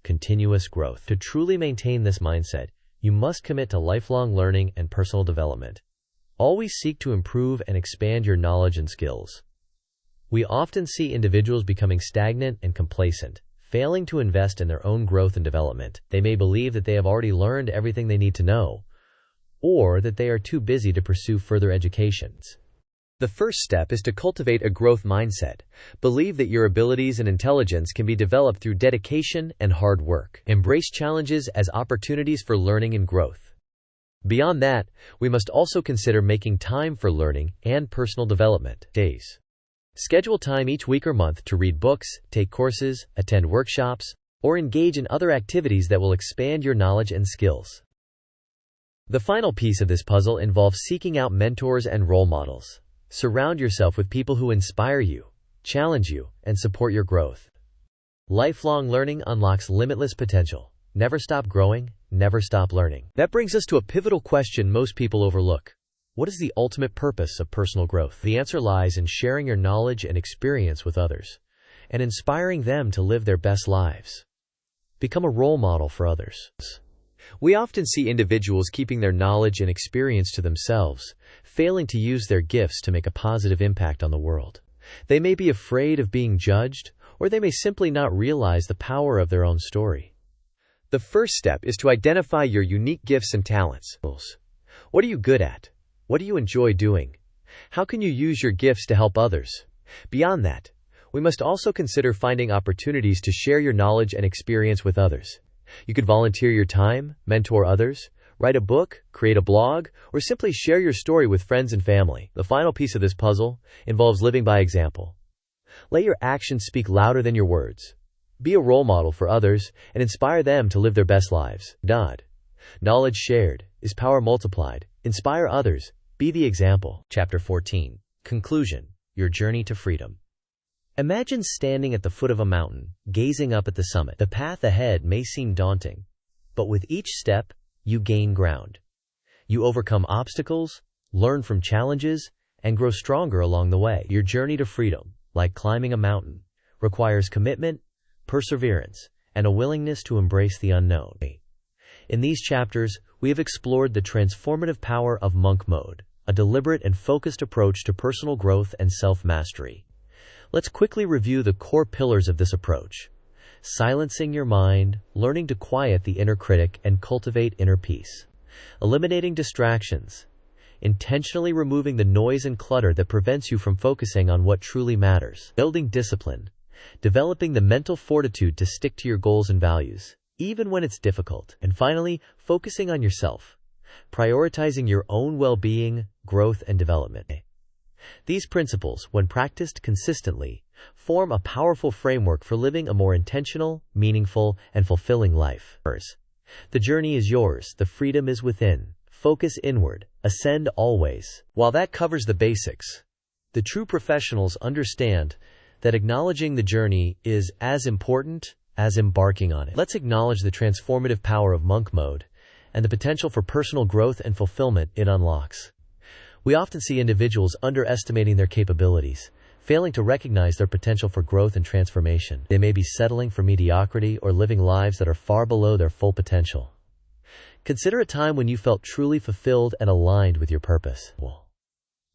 A: continuous growth. To truly maintain this mindset, you must commit to lifelong learning and personal development. Always seek to improve and expand your knowledge and skills. We often see individuals becoming stagnant and complacent, failing to invest in their own growth and development. They may believe that they have already learned everything they need to know, or that they are too busy to pursue further educations. The first step is to cultivate a growth mindset. Believe that your abilities and intelligence can be developed through dedication and hard work. Embrace challenges as opportunities for learning and growth. Beyond that, we must also consider making time for learning and personal development. Days. Schedule time each week or month to read books, take courses, attend workshops, or engage in other activities that will expand your knowledge and skills. The final piece of this puzzle involves seeking out mentors and role models. Surround yourself with people who inspire you, challenge you, and support your growth. Lifelong learning unlocks limitless potential. Never stop growing, never stop learning. That brings us to a pivotal question most people overlook. What is the ultimate purpose of personal growth? The answer lies in sharing your knowledge and experience with others, and inspiring them to live their best lives. Become a role model for others. We often see individuals keeping their knowledge and experience to themselves, failing to use their gifts to make a positive impact on the world. They may be afraid of being judged, or they may simply not realize the power of their own story. The first step is to identify your unique gifts and talents. What are you good at? What do you enjoy doing? How can you use your gifts to help others? Beyond that, we must also consider finding opportunities to share your knowledge and experience with others. You could volunteer your time, mentor others, write a book, create a blog, or simply share your story with friends and family. The final piece of this puzzle involves living by example. Let your actions speak louder than your words. Be a role model for others and inspire them to live their best lives. Knowledge shared is power multiplied. Inspire others. Be the example. Chapter 14. Conclusion. Your journey to freedom. Imagine standing at the foot of a mountain, gazing up at the summit. The path ahead may seem daunting, but with each step, you gain ground. You overcome obstacles, learn from challenges, and grow stronger along the way. Your journey to freedom, like climbing a mountain, requires commitment, perseverance, and a willingness to embrace the unknown. In these chapters, we have explored the transformative power of monk mode, a deliberate and focused approach to personal growth and self-mastery. Let's quickly review the core pillars of this approach. Silencing your mind, learning to quiet the inner critic and cultivate inner peace. Eliminating distractions, intentionally removing the noise and clutter that prevents you from focusing on what truly matters. Building discipline, developing the mental fortitude to stick to your goals and values, even when it's difficult. And finally, focusing on yourself, prioritizing your own well-being, growth, and development. These principles, when practiced consistently, form a powerful framework for living a more intentional, meaningful, and fulfilling life. The journey is yours, the freedom is within. Focus inward, ascend always. While that covers the basics, the true professionals understand that acknowledging the journey is as important as embarking on it. Let's acknowledge the transformative power of monk mode and the potential for personal growth and fulfillment it unlocks. We often see individuals underestimating their capabilities, failing to recognize their potential for growth and transformation. They may be settling for mediocrity or living lives that are far below their full potential. Consider a time when you felt truly fulfilled and aligned with your purpose.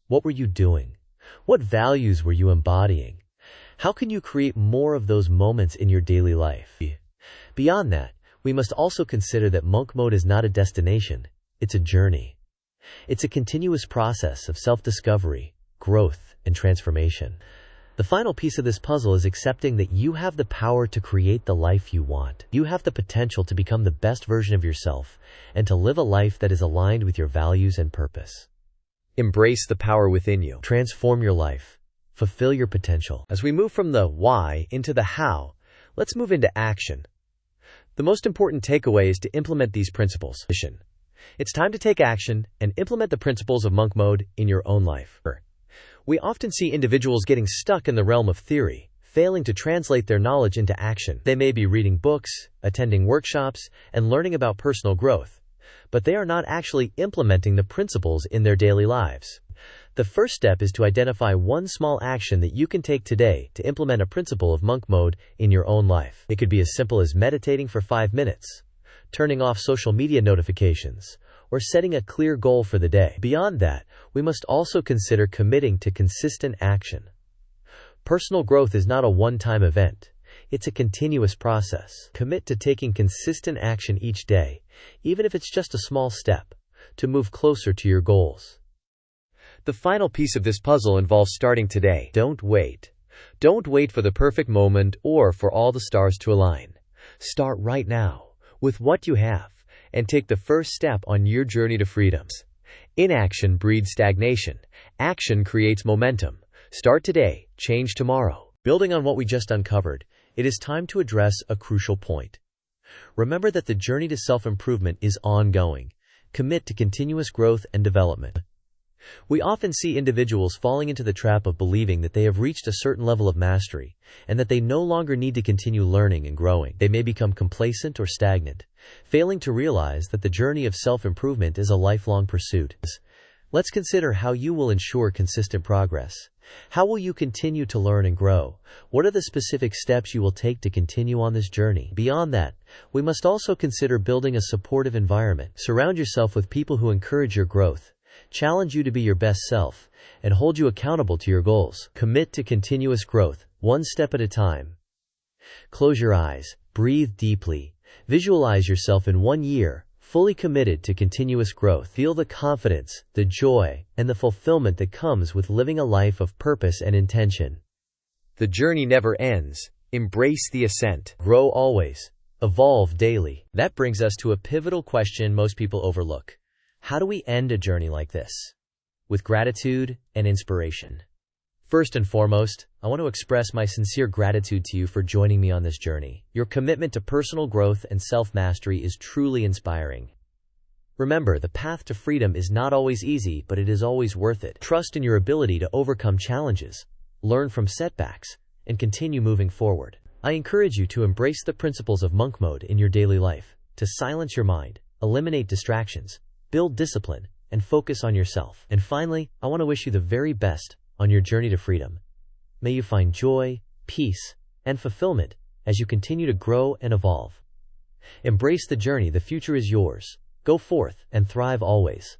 A: What were you doing? What values were you embodying? How can you create more of those moments in your daily life? Beyond that, we must also consider that monk mode is not a destination, it's a journey. It's a continuous process of self-discovery, growth, and transformation. The final piece of this puzzle is accepting that you have the power to create the life you want. You have the potential to become the best version of yourself and to live a life that is aligned with your values and purpose. Embrace the power within you. Transform your life. Fulfill your potential. As we move from the why into the how, let's move into action. The most important takeaway is to implement these principles. It's time to take action and implement the principles of monk mode in your own life. We often see individuals getting stuck in the realm of theory, failing to translate their knowledge into action. They may be reading books, attending workshops, and learning about personal growth, but they are not actually implementing the principles in their daily lives. The first step is to identify one small action that you can take today to implement a principle of monk mode in your own life. It could be as simple as meditating for 5 minutes, turning off social media notifications, or setting a clear goal for the day. Beyond that, we must also consider committing to consistent action. Personal growth is not a one-time event. It's a continuous process. Commit to taking consistent action each day, even if it's just a small step, to move closer to your goals. The final piece of this puzzle involves starting today. Don't wait. Don't wait for the perfect moment or for all the stars to align. Start right now, with what you have, and take the first step on your journey to freedoms. Inaction breeds stagnation. Action creates momentum. Start today, change tomorrow. Building on what we just uncovered, it is time to address a crucial point. Remember that the journey to self-improvement is ongoing. Commit to continuous growth and development. We often see individuals falling into the trap of believing that they have reached a certain level of mastery, and that they no longer need to continue learning and growing. They may become complacent or stagnant, failing to realize that the journey of self-improvement is a lifelong pursuit. Let's consider how you will ensure consistent progress. How will you continue to learn and grow? What are the specific steps you will take to continue on this journey? Beyond that, we must also consider building a supportive environment. Surround yourself with people who encourage your growth, challenge you to be your best self, and hold you accountable to your goals. Commit to continuous growth, one step at a time. Close your eyes, breathe deeply, visualize yourself in 1 year, fully committed to continuous growth. Feel the confidence, the joy, and the fulfillment that comes with living a life of purpose and intention. The journey never ends. Embrace the ascent. Grow always. Evolve daily. That brings us to a pivotal question most people overlook. How do we end a journey like this? With gratitude and inspiration. First and foremost, I want to express my sincere gratitude to you for joining me on this journey. Your commitment to personal growth and self-mastery is truly inspiring. Remember, the path to freedom is not always easy, but it is always worth it. Trust in your ability to overcome challenges, learn from setbacks, and continue moving forward. I encourage you to embrace the principles of monk mode in your daily life, to silence your mind, eliminate distractions, build discipline, and focus on yourself. And finally, I want to wish you the very best on your journey to freedom. May you find joy, peace, and fulfillment as you continue to grow and evolve. Embrace the journey. The future is yours. Go forth and thrive always.